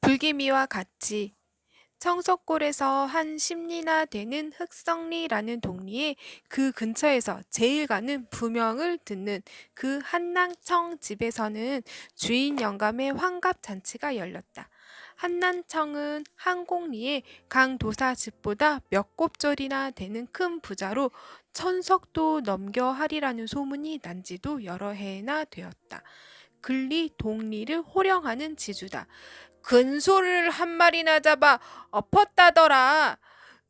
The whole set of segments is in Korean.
불기미와 같이 청석골에서 한 10리나 되는 흑성리라는 동리에 그 근처에서 제일 가는 부명을 듣는 그 한낭청 집에서는 주인 영감의 환갑잔치가 열렸다. 한난청은 한곡리의 강도사 집보다 몇 곱절이나 되는 큰 부자로 천석도 넘겨 하리라는 소문이 난 지도 여러 해나 되었다. 근리 동리를 호령하는 지주다. 근소를 한 마리나 잡아 엎었다더라.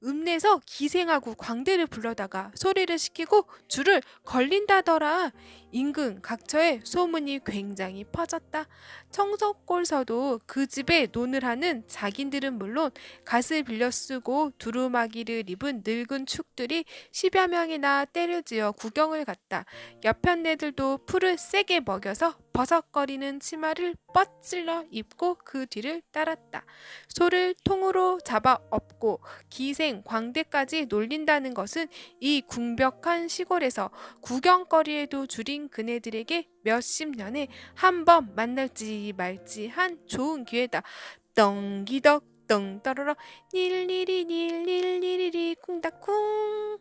읍내에서 기생하고 광대를 불러다가 소리를 시키고 줄을 걸린다더라. 인근 각처에 소문이 굉장히 퍼졌다. 청석골서도 그 집에 논을 하는 자긴들은 물론 갓을 빌려 쓰고 두루마기를 입은 늙은 축들이 10여 명이나 때를 지어 구경을 갔다. 여편네들도 풀을 세게 먹여서 버석거리는 치마를 뻗질러 입고 그 뒤를 따랐다. 소를 통으로 잡아 엎고 기생, 광대까지 놀린다는 것은 이 궁벽한 시골에서 구경거리에도 줄인 그네들에게 몇십 년에 한 번 만날지 말지 한 좋은 기회다. 떵기덕 떵떠러러 닐리리 닐릴리리리 쿵닥쿵.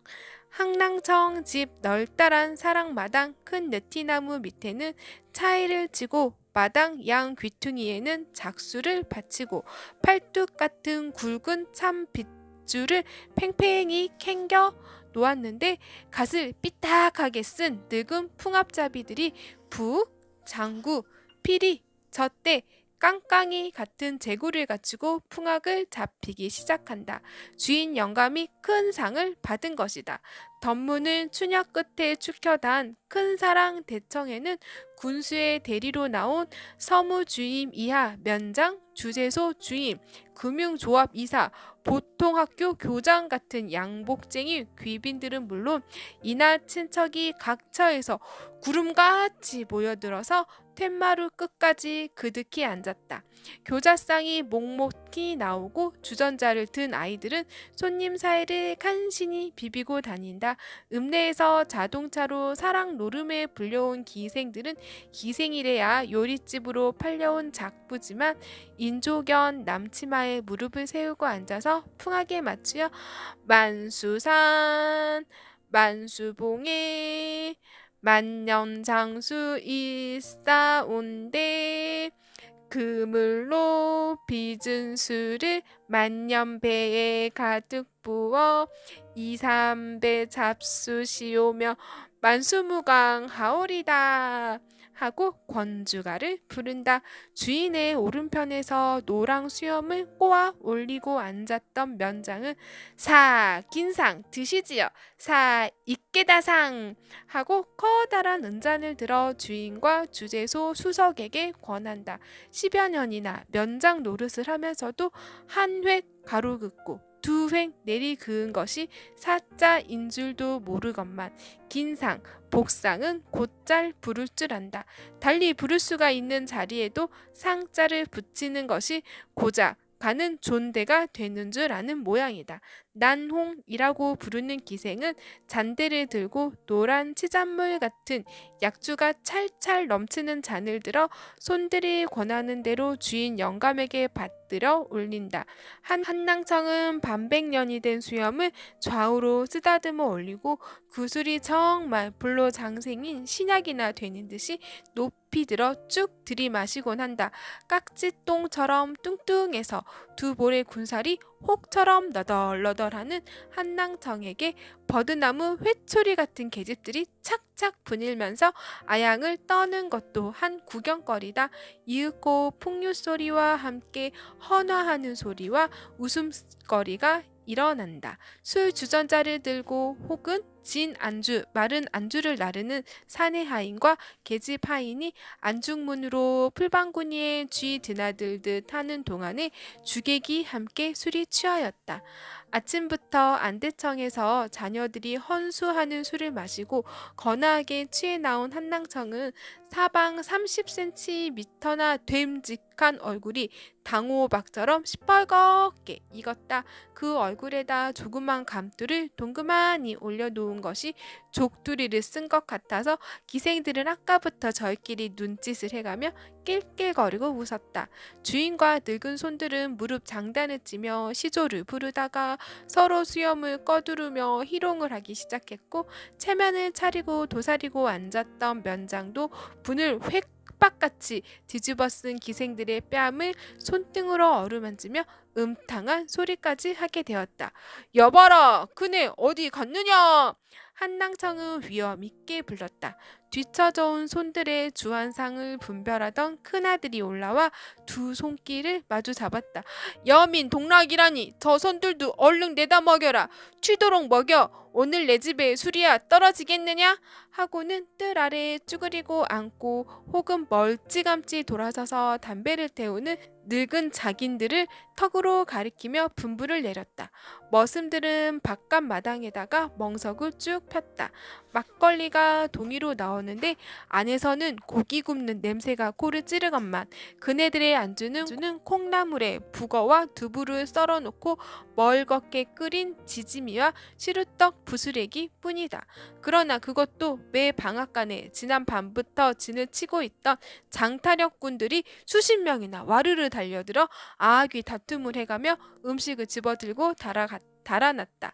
항낭청 집 널따란 사랑마당 큰 느티나무 밑에는 차이를 치고 마당 양 귀퉁이에는 작수를 받치고 팔뚝 같은 굵은 참 빗줄을 팽팽히 캥겨 놓았는데 갓을 삐딱하게 쓴 늙은 풍압잡이들이 부, 장구, 피리, 젖대, 깡깡이 같은 제구를 갖추고 풍악을 잡히기 시작한다. 주인 영감이 큰 상을 받은 것이다. 덧문은 추녀 끝에 축혀단 큰 사랑 대청에는 군수의 대리로 나온 서무주임 이하 면장, 주재소 주임, 금융조합 이사, 보통학교 교장 같은 양복쟁이 귀빈들은 물론 이날 친척이 각처에서 구름같이 모여들어서 툇마루 끝까지 그득히 앉았다. 교자상이 목목히 나오고 주전자를 든 아이들은 손님 사이를 간신히 비비고 다닌다. 읍내에서 자동차로 사랑 노름에 불려온 기생들은 기생이래야 요릿집으로 팔려온 작부지만 인조견 남치마에 무릎을 세우고 앉아서 풍악에 맞추어 만수산 만수봉에 만년장수 일사온대 그물로 빚은 술을 만년배에 가득 부어 이삼배 잡수시오며 만수무강하오리다 하고 권주가를 부른다. 주인의 오른편에서 노랑 수염을 꼬아 올리고 앉았던 면장은 사 긴상 드시지요. 사 있게다상 하고 커다란 은잔을 들어 주인과 주재소 수석에게 권한다. 10여 년이나 면장 노릇을 하면서도 한 획 가로 긋고 두 획 내리 그은 것이 사자인 줄도 모르건만 긴상, 복상은 곧잘 부를 줄 안다. 달리 부를 수가 있는 자리에도 상자를 붙이는 것이 고작 가는 존대가 되는 줄 아는 모양이다. 난홍이라고 부르는 기생은 잔대를 들고 노란 치잔물 같은 약주가 찰찰 넘치는 잔을 들어 손들이 권하는 대로 주인 영감에게 받들어 올린다. 한낭청은 반백년이 된 수염을 좌우로 쓰다듬어 올리고 구슬이 정말 불로장생인 신약이나 되는 듯이 높이 들어 쭉 들이마시곤 한다. 깍지똥처럼 뚱뚱해서 두 볼의 군살이 혹처럼 너덜너덜하는 한낭청에게 버드나무 회초리 같은 계집들이 착착 분일면서 아양을 떠는 것도 한 구경거리다. 이윽고 풍류소리와 함께 헌화하는 소리와 웃음거리가 일어난다. 술 주전자를 들고 혹은 진 안주, 마른 안주를 나르는 사내 하인과 계집 하인이 안중문으로 풀방구니에 쥐 드나들듯 하는 동안에 주객이 함께 술이 취하였다. 아침부터 안대청에서 자녀들이 헌수하는 술을 마시고 거나하게 취해 나온 한낭청은 사방 30cm나 됨직한 얼굴이 당호박처럼 시뻘겋게 익었다. 그 얼굴에다 조그만 감투를 동그만히 올려놓은 놓은 것이 족두리를 쓴 것 같아서 기생들은 아까부터 저희끼리 눈짓을 해가며 낄낄거리고 웃었다. 주인과 늙은 손들은 무릎 장단을 찌며 시조를 부르다가 서로 수염을 꺼두르며 희롱을 하기 시작했고, 체면을 차리고 도사리고 앉았던 면장도 분을 획박같이 뒤집어 쓴 기생들의 뺨을 손등으로 어루만지며 음탕한 소리까지 하게 되었다. 여봐라, 그네 어디 갔느냐? 한낭청은 위험 있게 불렀다. 뒤처져 온 손들의 주한상을 분별하던 큰아들이 올라와 두 손길을 마주 잡았다. 여민 동락이라니, 저 손들도 얼른 내다 먹여라. 취도록 먹여. 오늘 내 집에 술이야 떨어지겠느냐? 하고는 뜰 아래에 쭈그리고 앉고 혹은 멀찌감치 돌아서서 담배를 태우는 늙은 자긴들을 턱으로 가리키며 분부를 내렸다. 머슴들은 바깥 마당에다가 멍석을 쭉 폈다. 막걸리가 동이로 나오는데 안에서는 고기 굽는 냄새가 코를 찌르건만 그네들의 안주는 콩나물에 북어와 두부를 썰어놓고 멀겋게 끓인 지짐이와 시루떡 부스레기 뿐이다. 그러나 그것도 매 방앗간에 지난 밤부터 진을 치고 있던 장타력꾼들이 수십 명이나 와르르 달려들어 아귀 다툼을 해가며 음식을 집어들고 달아났다.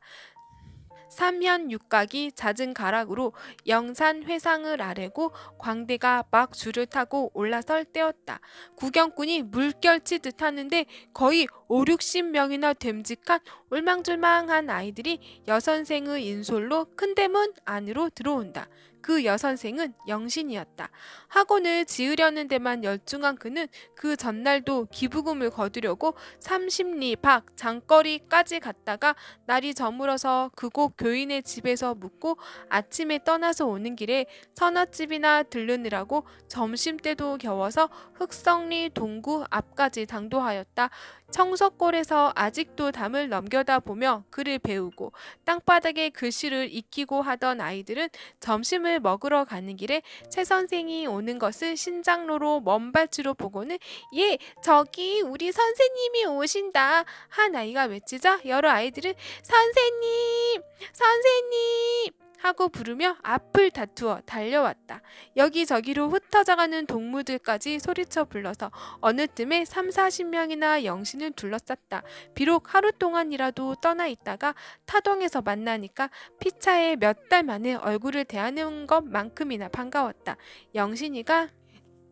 삼현육각이 잦은 가락으로 영산 회상을 아래고 광대가 막 줄을 타고 올라설 때였다. 구경꾼이 물결치듯 하는데 거의 5, 60명이나 됨직한 울망졸망한 아이들이 여선생의 인솔로 큰 대문 안으로 들어온다. 그 여선생은 영신이었다. 학원을 지으려는 데만 열중한 그는 그 전날도 기부금을 거두려고 30리 밖 장거리까지 갔다가 날이 저물어서 그곳 교인의 집에서 묵고 아침에 떠나서 오는 길에 서너집이나 들르느라고 점심때도 겨워서 흑성리 동구 앞까지 당도하였다. 청석골에서 아직도 담을 넘겨다 보며 글을 배우고 땅바닥에 글씨를 익히고 하던 아이들은 점심을 먹으러 가는 길에 최 선생이 오는 것을 신장로로 먼 발치로 보고는 예, 저기 우리 선생님이 오신다 한 아이가 외치자 여러 아이들은 선생님! 선생님! 하고 부르며 앞을 다투어 달려왔다. 여기저기로 흩어져가는 동무들까지 소리쳐 불러서 어느 틈에 30~40명이나 영신을 둘러쌌다. 비록 하루 동안이라도 떠나 있다가 타동에서 만나니까 피차에 몇 달 만에 얼굴을 대하는 것만큼이나 반가웠다. 영신이가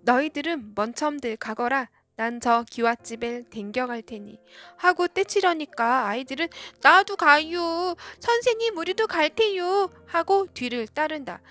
너희들은 먼첨들 가거라. 난 저 기와집에 댕겨갈 테니 하고 떼치려니까 아이들은 나도 가유 선생님 우리도 갈 테유 하고 뒤를 따른다.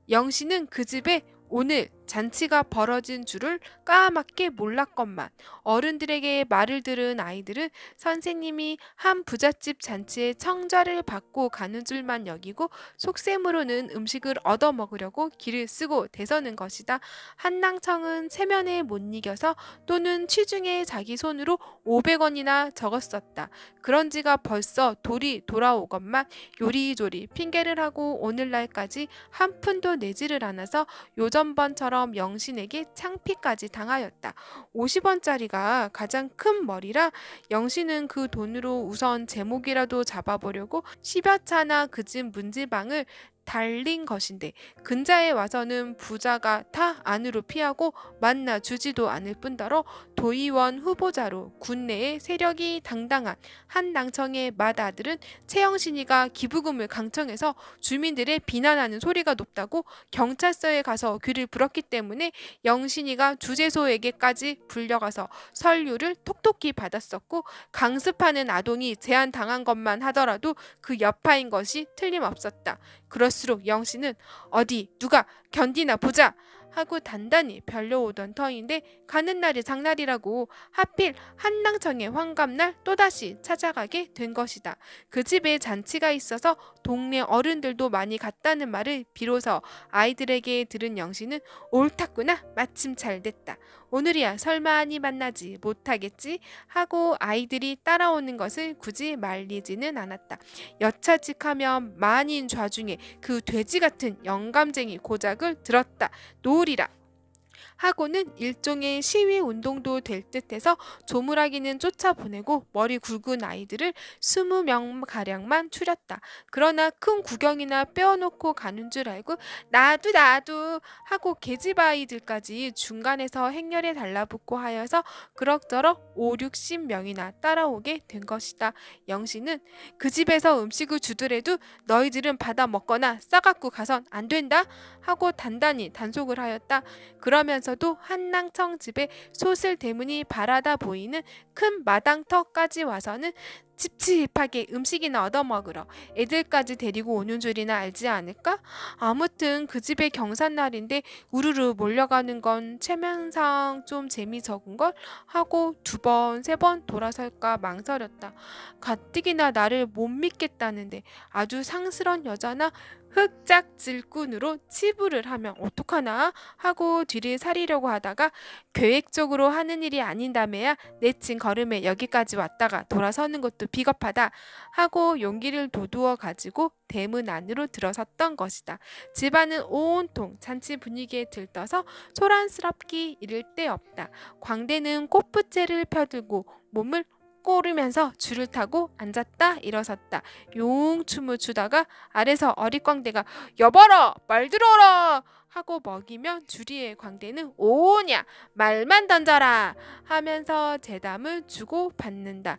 영신은 그 집에 오늘 잔치가 벌어진 줄을 까맣게 몰랐건만 어른들에게 말을 들은 아이들은 선생님이 한 부잣집 잔치에 청좌를 받고 가는 줄만 여기고 속셈으로는 음식을 얻어먹으려고 길을 쓰고 대서는 것이다. 한낭청은 체면에 못 이겨서 또는 취중에 자기 손으로 500원이나 적었었다. 그런 지가 벌써 돌이 돌아오건만 요리조리 핑계를 하고 오늘날까지 한 푼도 내지를 않아서 요전번처럼 영신에게 창피까지 당하였다. 50원짜리가 가장 큰 머리라 영신은 그 돈으로 우선 제목이라도 잡아보려고 10여 차나 그 집 문지방을 달린 것인데 근자에 와서는 부자가 다 안으로 피하고 만나 주지도 않을 뿐더러 도의원 후보자로 군내에 세력이 당당한 한낭청의 맏아들은 최영신이가 기부금을 강청해서 주민들의 비난하는 소리가 높다고 경찰서에 가서 귀를 불었기 때문에 영신이가 주재소에게까지 불려가서 선류를 톡톡히 받았었고 강습하는 아동이 제한당한 것만 하더라도 그 여파인 것이 틀림없었다. 그럴수록 영신은 어디 누가 견디나 보자 하고 단단히 별려오던 터인데 가는 날이 장날이라고 하필 한낭청의 환갑날 또다시 찾아가게 된 것이다. 그 집에 잔치가 있어서 동네 어른들도 많이 갔다는 말을 비로소 아이들에게 들은 영신은 옳았구나 마침 잘 됐다. 오늘이야 설마니 만나지 못하겠지 하고 아이들이 따라오는 것을 굳이 말리지는 않았다. 여차직하면 만인 좌중에 그 돼지 같은 영감쟁이 고작을 들었다 놓으리라 하고는 일종의 시위 운동도 될 듯해서 조물아기는 쫓아보내고 머리 굵은 아이들을 20명 가량만 추렸다. 그러나 큰 구경이나 빼어놓고 가는 줄 알고 나도 하고 계집아이들까지 중간에서 행렬에 달라붙고 하여서 그럭저럭 5, 60명이나 따라오게 된 것이다. 영신은 그 집에서 음식을 주더라도 너희들은 받아 먹거나 싸갖고 가선 안 된다 하고 단단히 단속을 하였다. 그러면서도 한낭청 집에 솥을 대문이 바라다 보이는 큰 마당터까지 와서는 찝찝하게 음식이나 얻어먹으러 애들까지 데리고 오는 줄이나 알지 않을까? 아무튼 그 집의 경산날인데 우르르 몰려가는 건 체면상 좀 재미 적은걸 하고 2번, 3번 돌아설까 망설였다. 가뜩이나 나를 못 믿겠다는데 아주 상스런 여자나 흑작 질꾼으로 치부를 하면 어떡하나 하고 뒤를 사리려고 하다가 계획적으로 하는 일이 아닌다며야 내친 걸음에 여기까지 왔다가 돌아서는 것도 비겁하다 하고 용기를 돋우어 가지고 대문 안으로 들어섰던 것이다. 집안은 온통 잔치 분위기에 들떠서 소란스럽기 이를 데 없다. 광대는 꽃부채를 펴들고 몸을 꼬르면서 줄을 타고 앉았다 일어섰다 용춤을 추다가 아래서 어릿광대가 여봐라 말 들어라 하고 먹이면 주리의 광대는 오냐 말만 던져라 하면서 제담을 주고 받는다.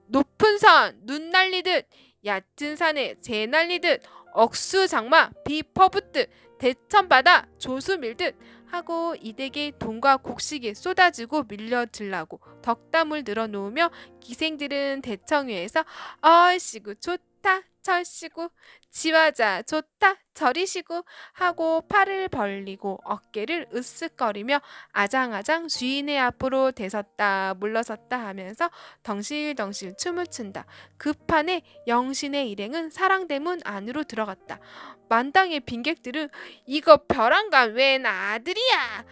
높은 산 눈 날리듯 얕은 산에 새 날리듯 억수장마 비 퍼붓듯 대천바다 조수 밀듯 하고 이댁에 돈과 곡식이 쏟아지고 밀려들라고 덕담을 늘어놓으며 기생들은 대청 위에서 얼씨구 좋다 절씨구 지화자 좋다 저리시구 하고 팔을 벌리고 어깨를 으쓱거리며 아장아장 주인의 앞으로 대섰다 물러섰다 하면서 덩실덩실 춤을 춘다. 급판에 영신의 일행은 사랑대문 안으로 들어갔다. 만당의 빈객들은 이거 벼랑간 웬 아들이야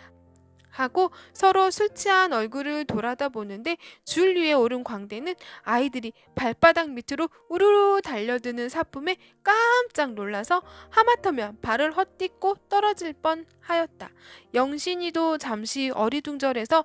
하고 서로 술 취한 얼굴을 돌아다 보는데 줄 위에 오른 광대는 아이들이 발바닥 밑으로 우르르 달려드는 사품에 깜짝 놀라서 하마터면 발을 헛디고 떨어질 뻔하였다. 영신이도 잠시 어리둥절해서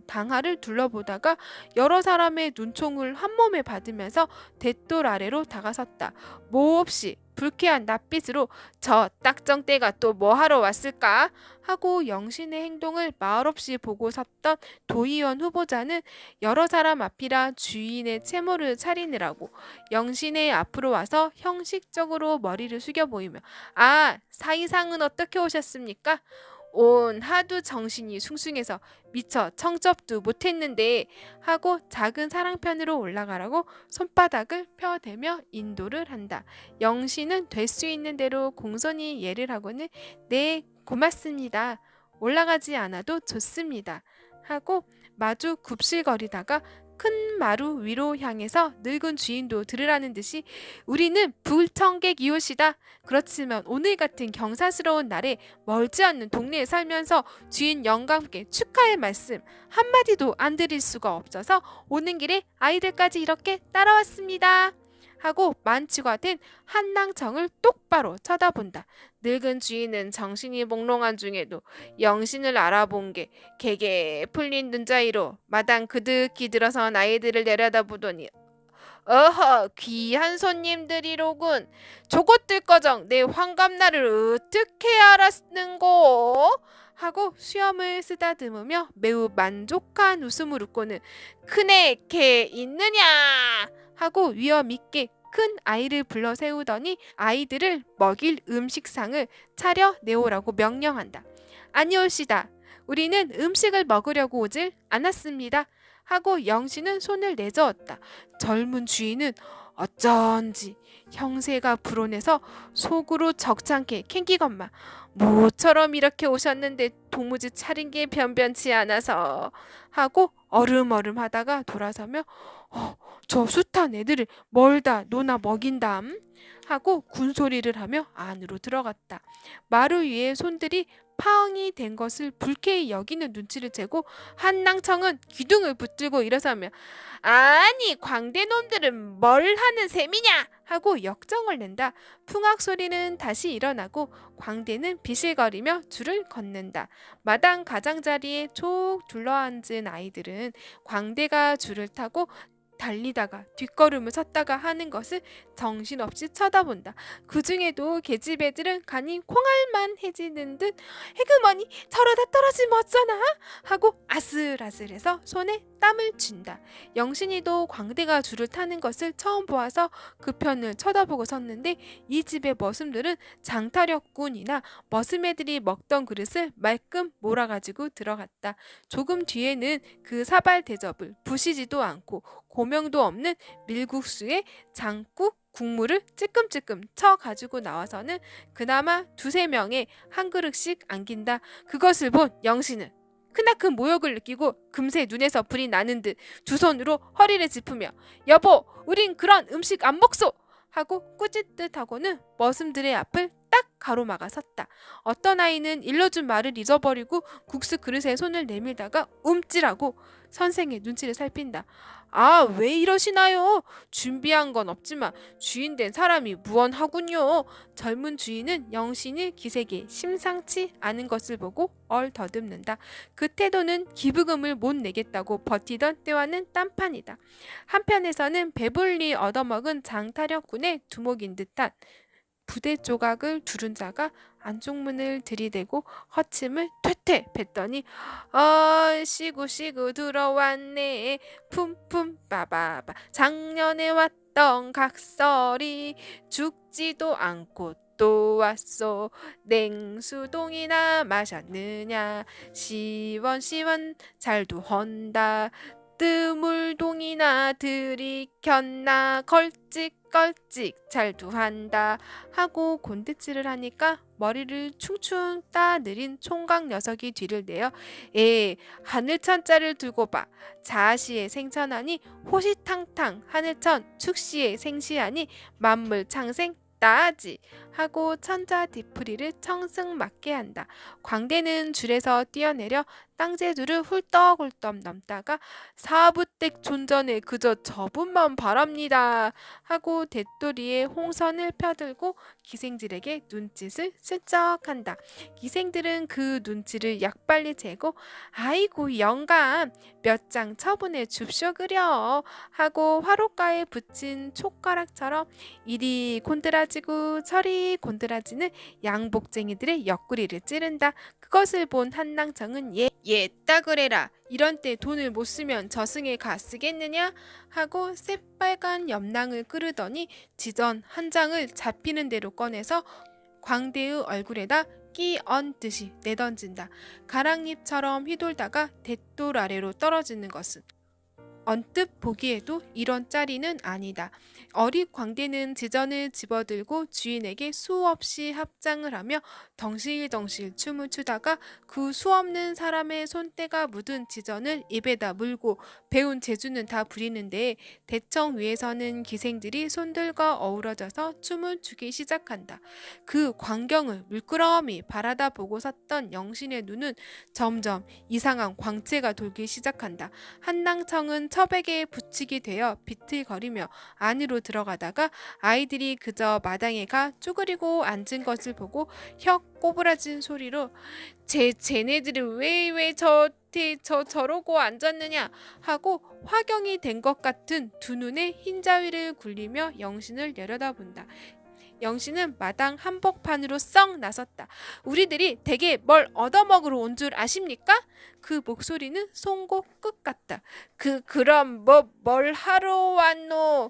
당하를 둘러보다가 여러 사람의 눈총을 한 몸에 받으면서 대돌 아래로 다가섰다. 몹시 불쾌한 낯빛으로 저 딱정떼가 또 뭐하러 왔을까? 하고 영신의 행동을 말없이 보고 섰던 도의원 후보자는 여러 사람 앞이라 주인의 채모를 차리느라고 영신의 앞으로 와서 형식적으로 머리를 숙여 보이며 아, 사이상은 어떻게 오셨습니까? 온 하도 정신이 숭숭해서 미처 청접도 못했는데 하고 작은 사랑편으로 올라가라고 손바닥을 펴대며 인도를 한다. 영신은 될 수 있는 대로 공손히 예를 하고는 네 고맙습니다. 올라가지 않아도 좋습니다. 하고 마주 굽실거리다가 큰 마루 위로 향해서 늙은 주인도 들으라는 듯이 우리는 불청객이오시다. 그렇지만 오늘 같은 경사스러운 날에 멀지 않는 동네에 살면서 주인 영감께 축하의 말씀 한마디도 안 드릴 수가 없어서 오는 길에 아이들까지 이렇게 따라왔습니다. 하고 만취가 된 한낭청을 똑바로 쳐다본다. 늙은 주인은 정신이 몽롱한 중에도 영신을 알아본 게 개게 풀린 눈자위로 마당 그득히 들어선 아이들을 내려다보더니 어허 귀한 손님들이로군. 저것들꺼정 내 환갑날을 어떻게 알았는고? 하고 수염을 쓰다듬으며 매우 만족한 웃음을 웃고는 큰애 걔 있느냐? 하고 위엄 있게 큰 아이를 불러 세우더니 아이들을 먹일 음식상을 차려 내오라고 명령한다. 아니올시다. 우리는 음식을 먹으려고 오질 않았습니다. 하고 영신은 손을 내저었다. 젊은 주인은 어쩐지 형세가 불온해서 속으로 적잖게 캥기건만 모처럼 이렇게 오셨는데 도무지 차린 게 변변치 않아서 하고 얼음얼음 하다가 돌아서며 저 숱한 애들을 멀다 노나 먹인담 하고 군소리를 하며 안으로 들어갔다. 마루 위에 손들이 파응이 된 것을 불쾌히 여기는 눈치를 채고 한낭청은 기둥을 붙들고 일어서며 아니 광대놈들은 뭘 하는 셈이냐 하고 역정을 낸다. 풍악 소리는 다시 일어나고 광대는 비실거리며 줄을 걷는다. 마당 가장자리에 쭉 둘러앉은 아이들은 광대가 줄을 타고 달리다가 뒷걸음을 섰다가 하는 것을 정신없이 쳐다본다. 그 중에도 계집애들은 간이 콩알만 해지는 듯 해그머니 저러다 떨어지면 어쩌나 하고 아슬아슬해서 손에 땀을 쥔다. 영신이도 광대가 줄을 타는 것을 처음 보아서 그 편을 쳐다보고 섰는데 이 집의 머슴들은 장타력꾼이나 머슴애들이 먹던 그릇을 말끔 몰아가지고 들어갔다. 조금 뒤에는 그 사발 대접을 부시지도 않고 고명도 없는 밀국수에 장국 국물을 찔끔찔끔 쳐 가지고 나와서는 그나마 두세 명에 한 그릇씩 안긴다. 그것을 본 영신은 크나큰 모욕을 느끼고 금세 눈에서 불이 나는 듯 두 손으로 허리를 짚으며 여보 우린 그런 음식 안 먹소 하고 꾸짖듯하고는 머슴들의 앞을 딱 가로막아 섰다. 어떤 아이는 일러준 말을 잊어버리고 국수 그릇에 손을 내밀다가 움찔하고 선생의 눈치를 살핀다. 아, 왜 이러시나요? 준비한 건 없지만 주인 된 사람이 무언하군요. 젊은 주인은 영신이 기색이 심상치 않은 것을 보고 얼더듬는다. 그 태도는 기부금을 못 내겠다고 버티던 때와는 딴판이다. 한편에서는 배불리 얻어먹은 장타력군의 두목인 듯한 부대 조각을 두른 자가 안쪽문을 들이대고 허침을 퇴퇴 뱉더니 시구시구 들어왔네 품품 빠바바 작년에 왔던 각설이 죽지도 않고 또 왔소 냉수동이나 마셨느냐 시원시원 잘도 헌다 뜨물동이나 들이켰나 걸찍걸찍 잘도 한다 하고 곤대질을 하니까 머리를 충충 따느린 총각 녀석이 뒤를 내어 하늘천자를 두고 봐 자시에 생천하니 호시탕탕 하늘천 축시에 생시하니 만물창생 따지 하고 천자 뒤풀이를 청승 맞게 한다. 광대는 줄에서 뛰어내려 땅제두를 훌떡훌떡 넘다가 사부댁 존전에 그저 저분만 바랍니다 하고 대도리에 홍선을 펴들고 기생들에게 눈짓을 슬쩍한다. 기생들은 그 눈치를 약빨리 재고 아이고 영감 몇 장 처분해 줍쇼 그려 하고 화롯가에 붙인 촉가락처럼 이리 곤드라지고 저리 곤드라지는 양복쟁이들의 옆구리를 찌른다. 그것을 본 한낭청은 따 그래라 이런 때 돈을 못 쓰면 저승에 가 쓰겠느냐 하고 새빨간 염랑을 끄르더니 지전 한 장을 잡히는 대로 꺼내서 광대의 얼굴에다 끼 얹듯이 내던진다. 가랑잎처럼 휘돌다가 대돌 아래로 떨어지는 것은 언뜻 보기에도 이런 짜리는 아니다. 어릿 광대는 지전을 집어들고 주인에게 수없이 합장을 하며 덩실덩실 춤을 추다가 그 수없는 사람의 손때가 묻은 지전을 입에다 물고 배운 재주는 다 부리는데 대청 위에서는 기생들이 손들과 어우러져서 춤을 추기 시작한다. 그 광경을 물끄러미 바라다 보고 섰던 영신의 눈은 점점 이상한 광채가 돌기 시작한다. 한낭청은 처백에 붙이게 되어 비틀거리며 안으로 들어가다가 아이들이 그저 마당에 가 쭈그리고 앉은 것을 보고 혀 꼬부라진 소리로 쟤네들이 왜 저러고 앉았느냐 하고 화경이 된 것 같은 두 눈에 흰자위를 굴리며 영신을 내려다본다. 영신은 마당 한복판으로 썩 나섰다. 우리들이 댁에 뭘 얻어먹으러 온 줄 아십니까? 그 목소리는 송곳 끝 같다. 그럼 뭘 하러 왔노?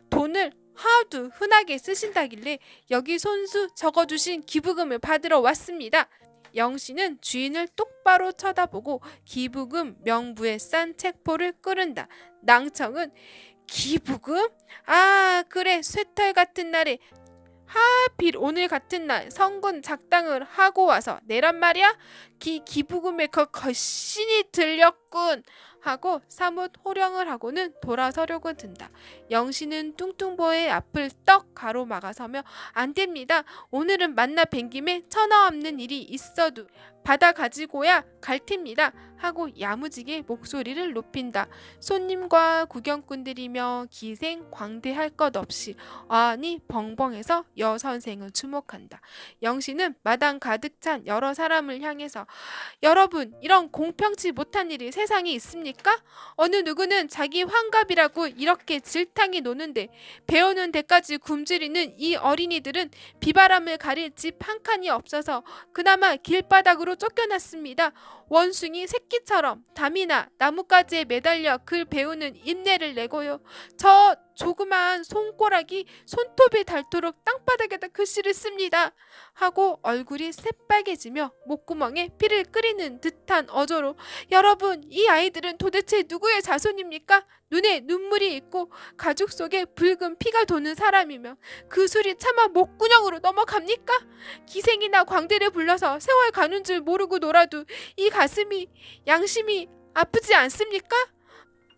돈을 하도 흔하게 쓰신다길래 여기 손수 적어주신 기부금을 받으러 왔습니다. 영신은 주인을 똑바로 쳐다보고 기부금 명부에 싼 책포를 끄른다. 낭청은 기부금? 아 그래 쇠털 같은 날에 하필 오늘 같은 날 성군 작당을 하고 와서 내란 말이야? 기부금에 거신이 들렸군 하고 사뭇 호령을 하고는 돌아서려고 든다. 영신은 뚱뚱보의 앞을 떡 가로막아서며 안 됩니다. 오늘은 만나 뵌 김에 천하 없는 일이 있어도 받아 가지고야 갈 텐니다 하고 야무지게 목소리를 높인다. 손님과 구경꾼들이며 기생 광대할 것 없이 어안이 벙벙해서 여 선생을 주목한다. 영신은 마당 가득 찬 여러 사람을 향해서 여러분, 이런 공평치 못한 일이 세상에 있습니까? 어느 누구는 자기 환갑이라고 이렇게 질탕이 노는데 배우는 데까지 굶주리는 이 어린이들은 비바람을 가릴 집 한 칸이 없어서 그나마 길바닥으로 쫓겨났습니다. 원숭이 새끼처럼 담이나 나뭇가지에 매달려 글 배우는 인내를 내고요. 저 조그만 손가락이 손톱에 닳도록 땅바닥에다 글씨를 씁니다. 하고 얼굴이 새빨개지며 목구멍에 피를 끓이는 듯한 어조로 여러분, 이 아이들은 도대체 누구의 자손입니까? 눈에 눈물이 있고 가죽 속에 붉은 피가 도는 사람이며 그 술이 차마 목구멍으로 넘어갑니까? 기생이나 광대를 불러서 세월 가는 줄 모르고 놀아도 이 가슴이 양심이 아프지 않습니까?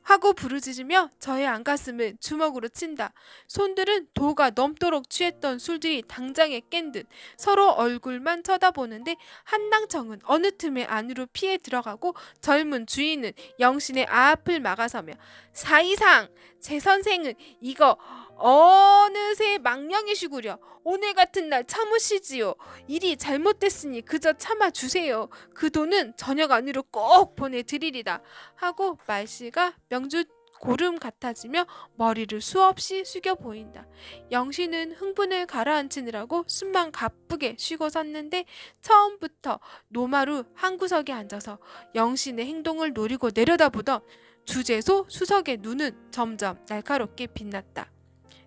하고 부르짖으며 저의 안가슴을 주먹으로 친다. 손들은 도가 넘도록 취했던 술들이 당장에 깬 듯 서로 얼굴만 쳐다보는데 한낭청은 어느 틈에 안으로 피해 들어가고 젊은 주인은 영신의 앞을 막아서며 사이상 제 선생은 이거 어느새 망령이시구려. 오늘 같은 날 참으시지요. 일이 잘못됐으니 그저 참아주세요. 그 돈은 저녁 안으로 꼭 보내드리리다. 하고 말씨가 명주 고름 같아지며 머리를 수없이 숙여 보인다. 영신은 흥분을 가라앉히느라고 숨만 가쁘게 쉬고 섰는데 처음부터 노마루 한 구석에 앉아서 영신의 행동을 노리고 내려다보던 주재소 수석의 눈은 점점 날카롭게 빛났다.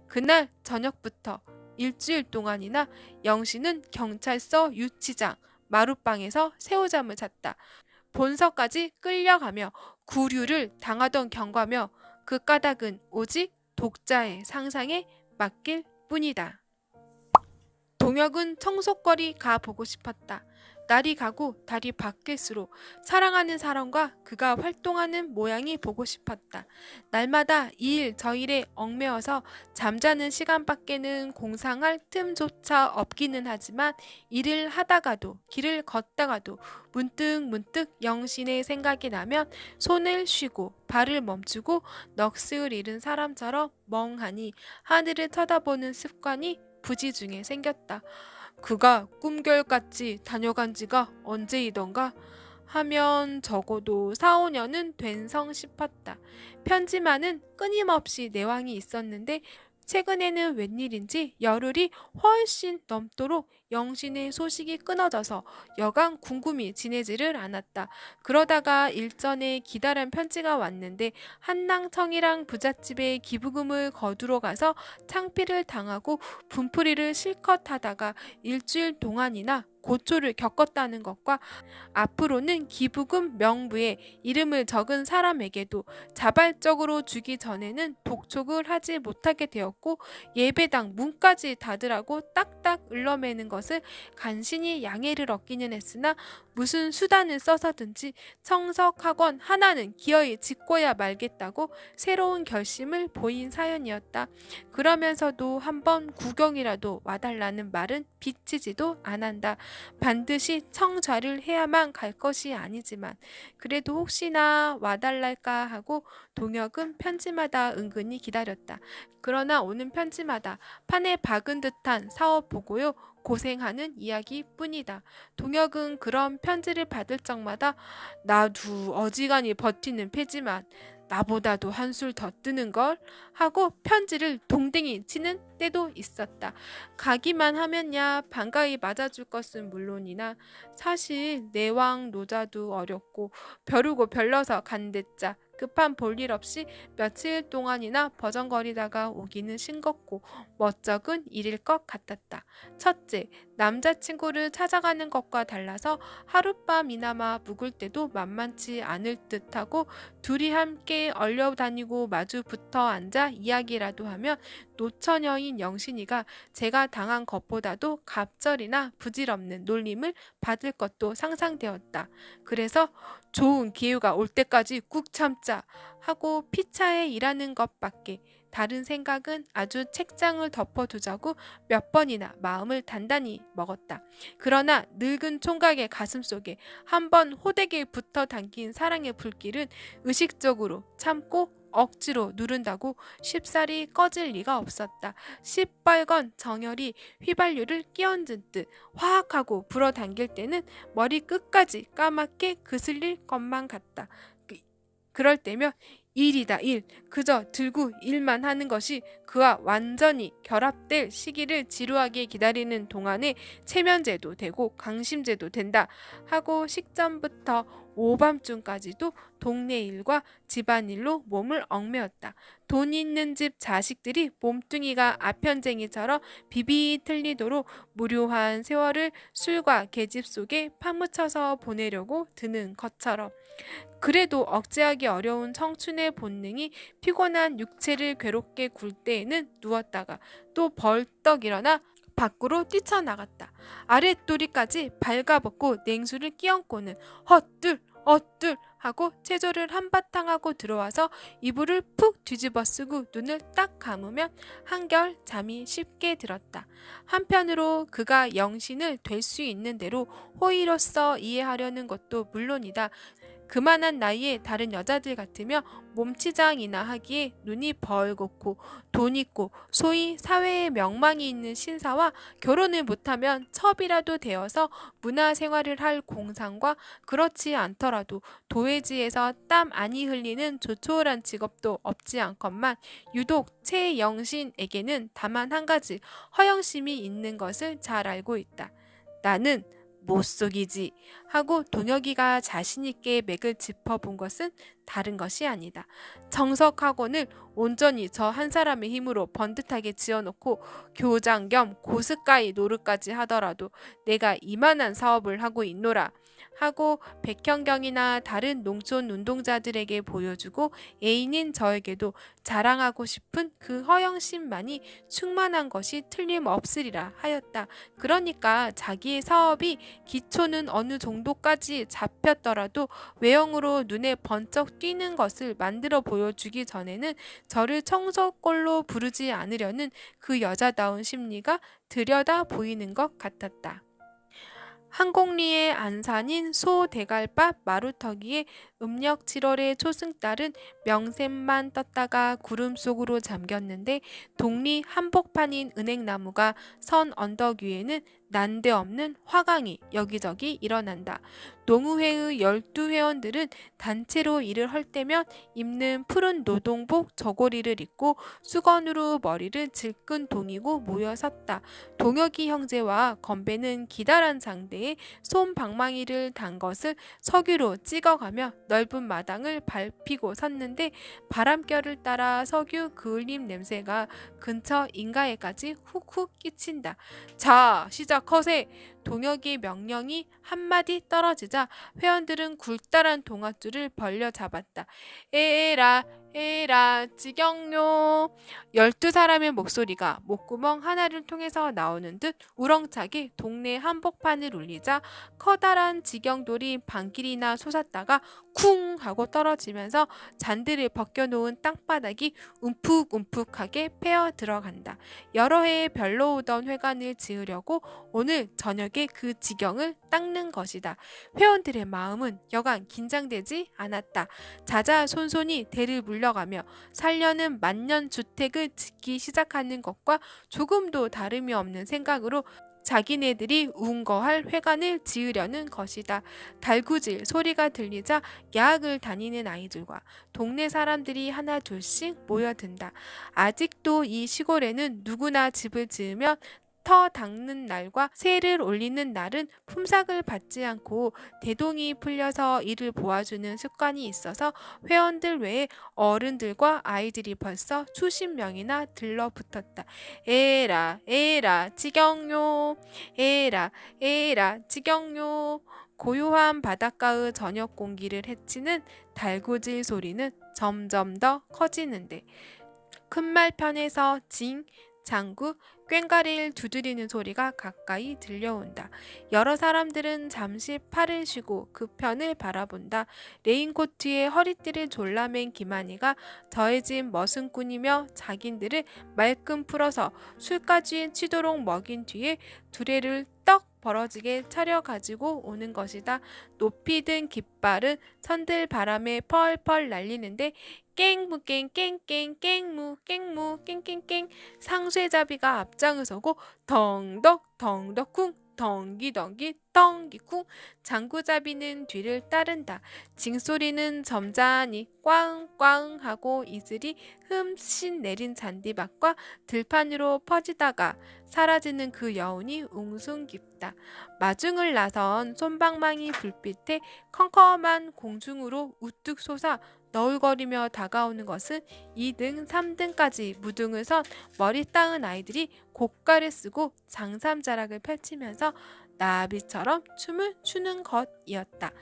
그날 저녁부터 일주일 동안이나 영신은 경찰서 유치장 마룻방에서 새우잠을 잤다. 본서까지 끌려가며 구류를 당하던 경과며 그 까닭은 오직 독자의 상상에 맡길 뿐이다. 동혁은 청속거리 가보고 싶었다. 날이 가고 달이 바뀔수록 사랑하는 사람과 그가 활동하는 모양이 보고 싶었다. 날마다 이 일 저 일에 얽매여서 잠자는 시간밖에는 공상할 틈조차 없기는 하지만 일을 하다가도 길을 걷다가도 문득 영신의 생각이 나면 손을 쉬고 발을 멈추고 넋을 잃은 사람처럼 멍하니 하늘을 쳐다보는 습관이 부지중에 생겼다. 그가 꿈결같이 다녀간 지가 언제이던가 하면 적어도 4, 5년은 된성 싶었다. 편지만은 끊임없이 내왕이 있었는데 최근에는 웬일인지 열흘이 훨씬 넘도록 영신의 소식이 끊어져서 여간 궁금이 지내지를 않았다. 그러다가 일전에 기다란 편지가 왔는데 한낭청이랑 부잣집에 기부금을 거두러 가서 창피를 당하고 분풀이를 실컷 하다가 일주일 동안이나 고초를 겪었다는 것과 앞으로는 기부금 명부에 이름을 적은 사람에게도 자발적으로 주기 전에는 독촉을 하지 못하게 되었고 예배당 문까지 닫으라고 딱딱 을러매는 것을 간신히 양해를 얻기는 했으나 무슨 수단을 써서든지 청석학원 하나는 기어이 짓고야 말겠다고 새로운 결심을 보인 사연이었다. 그러면서도 한번 구경이라도 와달라는 말은 비치지도 않았다. 반드시 청좌를 해야만 갈 것이 아니지만 그래도 혹시나 와달랄까 하고 동혁은 편지마다 은근히 기다렸다. 그러나 오는 편지마다 판에 박은 듯한 사업 보고요. 고생하는 이야기뿐이다. 동혁은 그런 편지를 받을 적마다 나도 어지간히 버티는 패지만 나보다도 한술 더 뜨는걸 하고 편지를 동댕이 치는 때도 있었다. 가기만 하면야 반가이 맞아줄 것은 물론이나 사실 내왕 노자도 어렵고 벼르고 별러서 간댔자 급한 볼일 없이 며칠 동안이나 버정거리다가 오기는 싱겁고 멋쩍은 일일 것 같았다. 첫째, 남자친구를 찾아가는 것과 달라서 하룻밤이나마 묵을 때도 만만치 않을 듯하고 둘이 함께 얼려다니고 마주 붙어 앉아 이야기라도 하면 노처녀인 영신이가 제가 당한 것보다도 갑절이나 부질없는 놀림을 받을 것도 상상되었다. 그래서 좋은 기회가 올 때까지 꾹 참자 하고 피차에 일하는 것밖에 다른 생각은 아주 책장을 덮어두자고 몇 번이나 마음을 단단히 먹었다. 그러나 늙은 총각의 가슴속에 한 번 호되게 붙어 당긴 사랑의 불길은 의식적으로 참고 억지로 누른다고 쉽사리 꺼질 리가 없었다. 시뻘건 정열이 휘발유를 끼얹은 듯 화학 하고 불어당길 때는 머리 끝까지 까맣게 그슬릴 것만 같다. 그럴 때면 일이다 일, 그저 들고 일만 하는 것이 그와 완전히 결합될 시기를 지루하게 기다리는 동안에 체면제도 되고 강심제도 된다 하고 식전부터 오밤중까지도 동네 일과 집안일로 몸을 얽매였다. 돈 있는 집 자식들이 몸뚱이가 아편쟁이처럼 비비 틀리도록 무료한 세월을 술과 계집 속에 파묻혀서 보내려고 드는 것처럼. 그래도 억제하기 어려운 청춘의 본능이 피곤한 육체를 괴롭게 굴 때에는 누웠다가 또 벌떡 일어나 밖으로 뛰쳐나갔다. 아랫도리까지 발가벗고 냉수를 끼얹고는 헛들 엇들 하고 체조를 한바탕 하고 들어와서 이불을 푹 뒤집어 쓰고 눈을 딱 감으면 한결 잠이 쉽게 들었다. 한편으로 그가 영신을 될 수 있는 대로 호의로서 이해하려는 것도 물론이다. 그만한 나이에 다른 여자들 같으며 몸치장이나 하기에 눈이 벌겋고 돈 있고 소위 사회에 명망이 있는 신사와 결혼을 못하면 첩이라도 되어서 문화생활을 할 공상과 그렇지 않더라도 도회지에서 땀 많이 흘리는 조촐한 직업도 없지 않건만 유독 최영신에게는 다만 한 가지 허영심이 있는 것을 잘 알고 있다. 나는 못 속이지 하고 동혁이가 자신있게 맥을 짚어본 것은 다른 것이 아니다. 정석학원을 온전히 저 한 사람의 힘으로 번듯하게 지어놓고 교장 겸 고스까이 노릇까지 하더라도 내가 이만한 사업을 하고 있노라 하고 백현경이나 다른 농촌 운동자들에게 보여주고 애인인 저에게도 자랑하고 싶은 그 허영심만이 충만한 것이 틀림없으리라 하였다. 그러니까 자기의 사업이 기초는 어느 정도까지 잡혔더라도 외형으로 눈에 번쩍 띄는 것을 만들어 보여주기 전에는 저를 청소꼴로 부르지 않으려는 그 여자다운 심리가 들여다 보이는 것 같았다. 한곡리의 안산인 소대갈밭 마루터기에 음력 7월의 초승달은 명샘만 떴다가 구름 속으로 잠겼는데 동리 한복판인 은행나무가 선 언덕 위에는 난데없는 화강이 여기저기 일어난다. 농우회의 12회원들은 단체로 일을 할 때면 입는 푸른 노동복 저고리를 입고 수건으로 머리를 질끈 동이고 모여 섰다. 동혁이 형제와 건배는 기다란 장대에 솜방망이를 단 것을 석유로 찍어가며 넓은 마당을 밟히고 섰는데 바람결을 따라 석유 그을림 냄새가 근처 인가에까지 훅훅 끼친다. 자, 시작하세! 동혁의 명령이 한마디 떨어지자 회원들은 굴다란 동아줄을 벌려 잡았다. 에라 에라 지경요. 12사람의 목소리가 목구멍 하나를 통해서 나오는 듯 우렁차게 동네 한복판을 울리자 커다란 지경돌이 방길이나 솟았다가 쿵 하고 떨어지면서 잔디를 벗겨놓은 땅바닥이 움푹움푹하게 패어 들어간다. 여러 해에 별로 오던 회관을 지으려고 오늘 저녁에 그 지경을 닦는 것이다. 회원들의 마음은 여간 긴장되지 않았다. 자자손손이 대를 물려가며 살려는 만년주택을 짓기 시작하는 것과 조금도 다름이 없는 생각으로 자기네들이 운거할 회관을 지으려는 것이다. 달구질 소리가 들리자 야학을 다니는 아이들과 동네 사람들이 하나 둘씩 모여든다. 아직도 이 시골에는 누구나 집을 지으면 터 닦는 날과 세를 올리는 날은 품삯을 받지 않고 대동이 풀려서 이를 보아주는 습관이 있어서 회원들 외에 어른들과 아이들이 벌써 수십 명이나 들러붙었다. 에라 에라 지경요 에라 에라 지경요. 고요한 바닷가의 저녁 공기를 헤치는 달구질 소리는 점점 더 커지는데 큰말편에서 징 장구, 꽹과리를 두드리는 소리가 가까이 들려온다. 여러 사람들은 잠시 팔을 쉬고 그 편을 바라본다. 레인코트에 허리띠를 졸라맨 김한이가 더해진 머슴꾼이며 자긴들을 말끔 풀어서 술까지 치도록 먹인 뒤에 두레를 떡 벌어지게 차려 가지고 오는 것이다. 높이 든 깃발은 선들 바람에 펄펄 날리는데 깽무깽 깽깽 깽무 깽무 깽깽깽 상쇠잡이가 앞장을 서고 덩덕 덩덕쿵 덩기덩기 덩기쿵 장구잡이는 뒤를 따른다. 징소리는 점잖이 꽝꽝 하고 이슬이 흠씬 내린 잔디밭과 들판으로 퍼지다가 사라지는 그 여운이 웅숭 깊다. 마중을 나선 솜방망이 불빛에 컴컴한 공중으로 우뚝 솟아 너울거리며 다가오는 것은 2등, 3등까지 무등을 선 머리 따은 아이들이 고가를 쓰고 장삼자락을 펼치면서 나비처럼 춤을 추는 것이었다.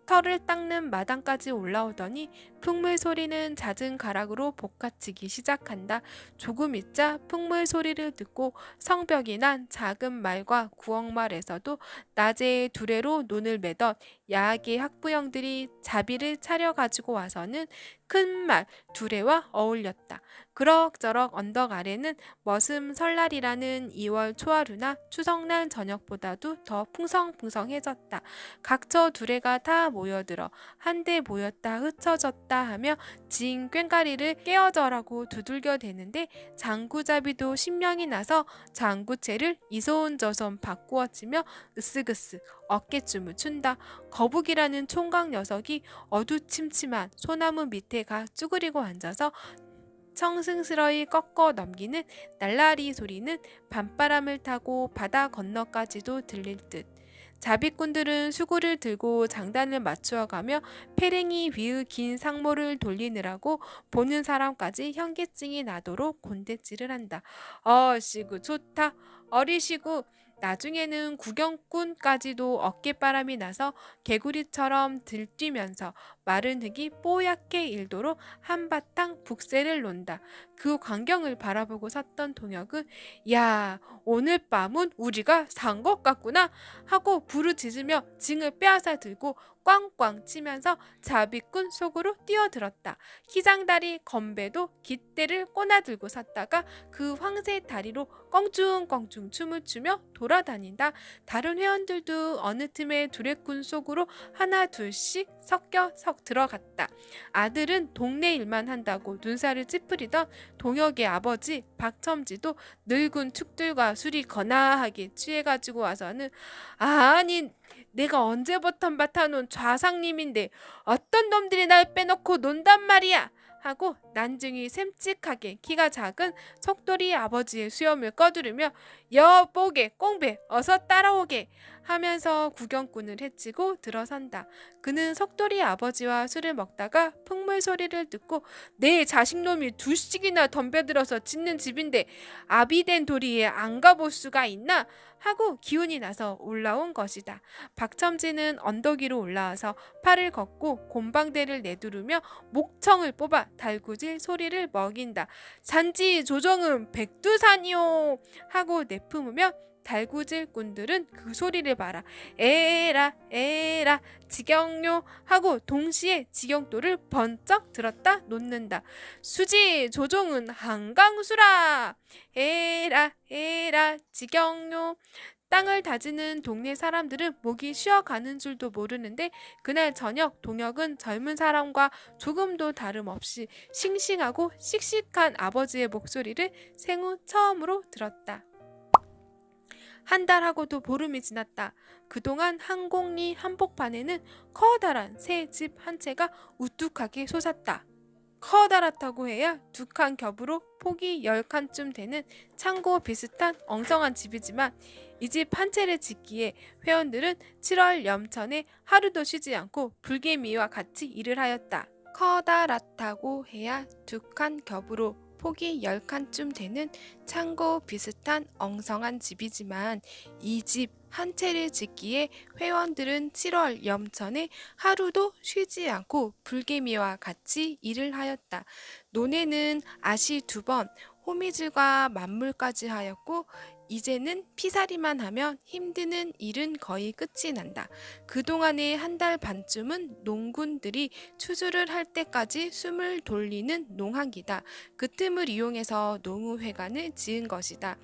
털을 닦는 마당까지 올라오더니 풍물 소리는 잦은 가락으로 볶아치기 시작한다. 조금 있자 풍물 소리를 듣고 성벽이 난 작은 말과 구억말에서도 낮에 두레로 논을 매던 야하게 학부형들이 자비를 차려 가지고 와서는 큰 말 두레와 어울렸다. 그럭저럭 언덕 아래는 머슴 설날이라는 2월 초하루나 추석날 저녁보다도 더 풍성풍성해졌다. 각처 두레가 다 모여들어 한데 모였다 흩어졌다 하며 진 꽹과리를 깨어져라고 두들겨대는데 장구잡이도 신명이 나서 장구채를 이손저손 바꾸어치며 으쓱으쓱 어깨춤을 춘다. 거북이라는 총각 녀석이 어두침침한 소나무 밑에 가 쭈그리고 앉아서 청승스러이 꺾어 넘기는 날라리 소리는 밤바람을 타고 바다 건너까지도 들릴 듯. 자비꾼들은 수구를 들고 장단을 맞추어가며 페랭이 위의 긴 상모를 돌리느라고 보는 사람까지 현기증이 나도록 곤대질을 한다. 어시구 좋다. 어리시구. 나중에는 구경꾼까지도 어깨바람이 나서 개구리처럼 들뛰면서 마른 흙이 뽀얗게 일도록 한바탕 북새를 논다. 그 광경을 바라보고 섰던 동혁은 야, 오늘 밤은 우리가 산 것 같구나 하고 부르짖으며 징을 빼앗아 들고 꽝꽝 치면서 자비꾼 속으로 뛰어들었다. 희장다리 건배도 깃대를 꼬나들고 섰다가 그 황새 다리로 껑충껑충 춤을 추며 돌아다닌다. 다른 회원들도 어느 틈에 두레꾼 속으로 하나 둘씩 섞여 들어갔다. 아들은 동네 일만 한다고 눈살을 찌푸리던 동혁의 아버지 박첨지도 늙은 축들과 술이 거나하게 취해가지고 와서는 아니 내가 언제부터 맡아놓은 좌상님인데 어떤 놈들이 날 빼놓고 논단 말이야 하고 난중이 샘찍하게 키가 작은 속돌이 아버지의 수염을 꺼두르며 여보게 꽁배 어서 따라오게 하면서 구경꾼을 해치고 들어선다. 그는 속돌이 아버지와 술을 먹다가 풍물 소리를 듣고 내 자식놈이 두씩이나 덤벼들어서 짓는 집인데 아비된 도리에 안 가볼 수가 있나 하고 기운이 나서 올라온 것이다. 박첨지는 언덕 위로 올라와서 팔을 걷고 곰방대를 내두르며 목청을 뽑아 달구질 소리를 먹인다. 산지 조정은 백두산이요 하고 내품으며 달구질 꾼들은 그 소리를 봐라. 에라 에라 지경요 하고 동시에 지경도를 번쩍 들었다 놓는다. 수지 조종은 한강수라. 에라 에라 지경요. 땅을 다지는 동네 사람들은 목이 쉬어가는 줄도 모르는데 그날 저녁 동혁은 젊은 사람과 조금도 다름없이 싱싱하고 씩씩한 아버지의 목소리를 생후 처음으로 들었다. 한 달하고도 보름이 지났다. 그동안 한곡리 한복판에는 커다란 새 집 한 채가 우뚝하게 솟았다. 커다랗다고 해야 두 칸 겹으로 폭이 10칸쯤 되는 창고 비슷한 엉성한 집이지만 이 집 한 채를 짓기에 회원들은 7월 염천에 하루도 쉬지 않고 불개미와 같이 일을 하였다. 커다랗다고 해야 두 칸 겹으로 폭이 10칸쯤 되는 창고 비슷한 엉성한 집이지만 이 집 한 채를 짓기에 회원들은 7월 염천에 하루도 쉬지 않고 불개미와 같이 일을 하였다. 논에는 아시 2번, 호미질과 만물까지 하였고 이제는 피살이만 하면 힘드는 일은 거의 끝이 난다. 그동안의 한 달 반쯤은 농군들이 추수를 할 때까지 숨을 돌리는 농한기다. 그 틈을 이용해서 농우회관을 지은 것이다.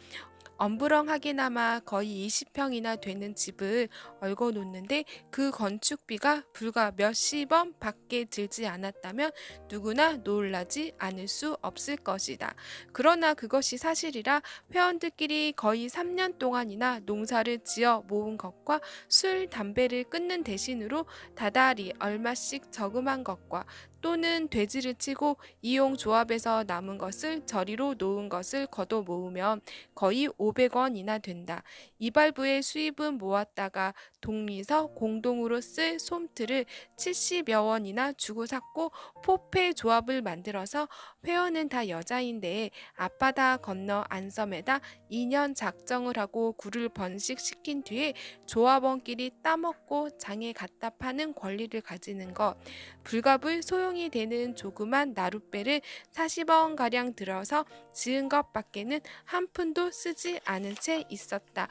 엄브렁하게나마 거의 20평이나 되는 집을 얽어 놓는데 그 건축비가 불과 몇십원 밖에 들지 않았다면 누구나 놀라지 않을 수 없을 것이다. 그러나 그것이 사실이라 회원들끼리 거의 3년 동안이나 농사를 지어 모은 것과 술, 담배를 끊는 대신으로 다달이 얼마씩 저금한 것과 또는 돼지를 치고 이용 조합에서 남은 것을 저리로 놓은 것을 걷어 모으면 거의 500원이나 된다. 이발부의 수입은 모았다가 독리서 공동으로 쓸 솜틀을 70여 원이나 주고 샀고 포페 조합을 만들어서 회원은 다 여자인데 앞바다 건너 안섬에다 2년 작정을 하고 굴을 번식시킨 뒤에 조합원끼리 따먹고 장에 갖다 파는 권리를 가지는 것. 불갑을 소용이 되는 조그만 나룻배를 40원가량 들어서 지은 것밖에는 한 푼도 쓰지 않은 채 있었다.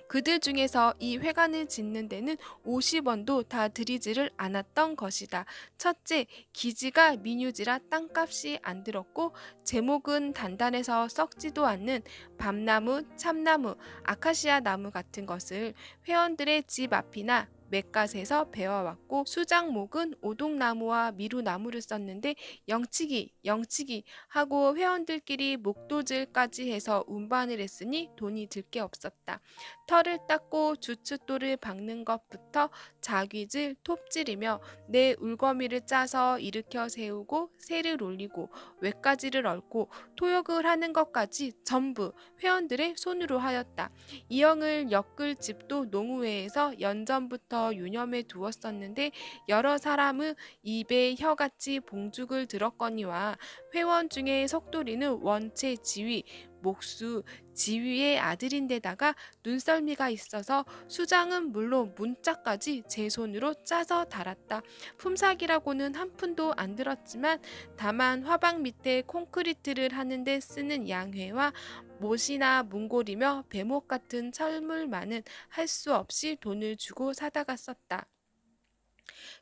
그들 중에서 이 회관을 짓는 데는 50원도 다 들이지를 않았던 것이다. 첫째, 기지가 민유지라 땅값이 안 들었고 제목은 단단해서 썩지도 않는 밤나무, 참나무, 아카시아 나무 같은 것을 회원들의 집 앞이나 맷갓에서 베어왔고 수작목은 오동나무와 미루나무를 썼는데 영치기 하고 회원들끼리 목도질까지 해서 운반을 했으니 돈이 들 게 없었다. 털을 닦고 주춧돌을 박는 것부터 자귀질, 톱질이며 내 울거미를 짜서 일으켜 세우고 새를 올리고 외가지를 얽고 토역을 하는 것까지 전부 회원들의 손으로 하였다. 이형을 엮을 집도 농우회에서 연전부터 유념해 두었었는데 여러 사람의 입에 혀같이 봉죽을 들었거니와 회원 중에 석돌이는 원체 지위, 목수, 지위의 아들인데다가 눈썰미가 있어서 수장은 물론 문짝까지 제 손으로 짜서 달았다. 품삯이라고는 한 푼도 안 들었지만 다만 화방 밑에 콘크리트를 하는데 쓰는 양회와 못이나 문골이며 배목 같은 철물만은 할 수 없이 돈을 주고 사다가 썼다.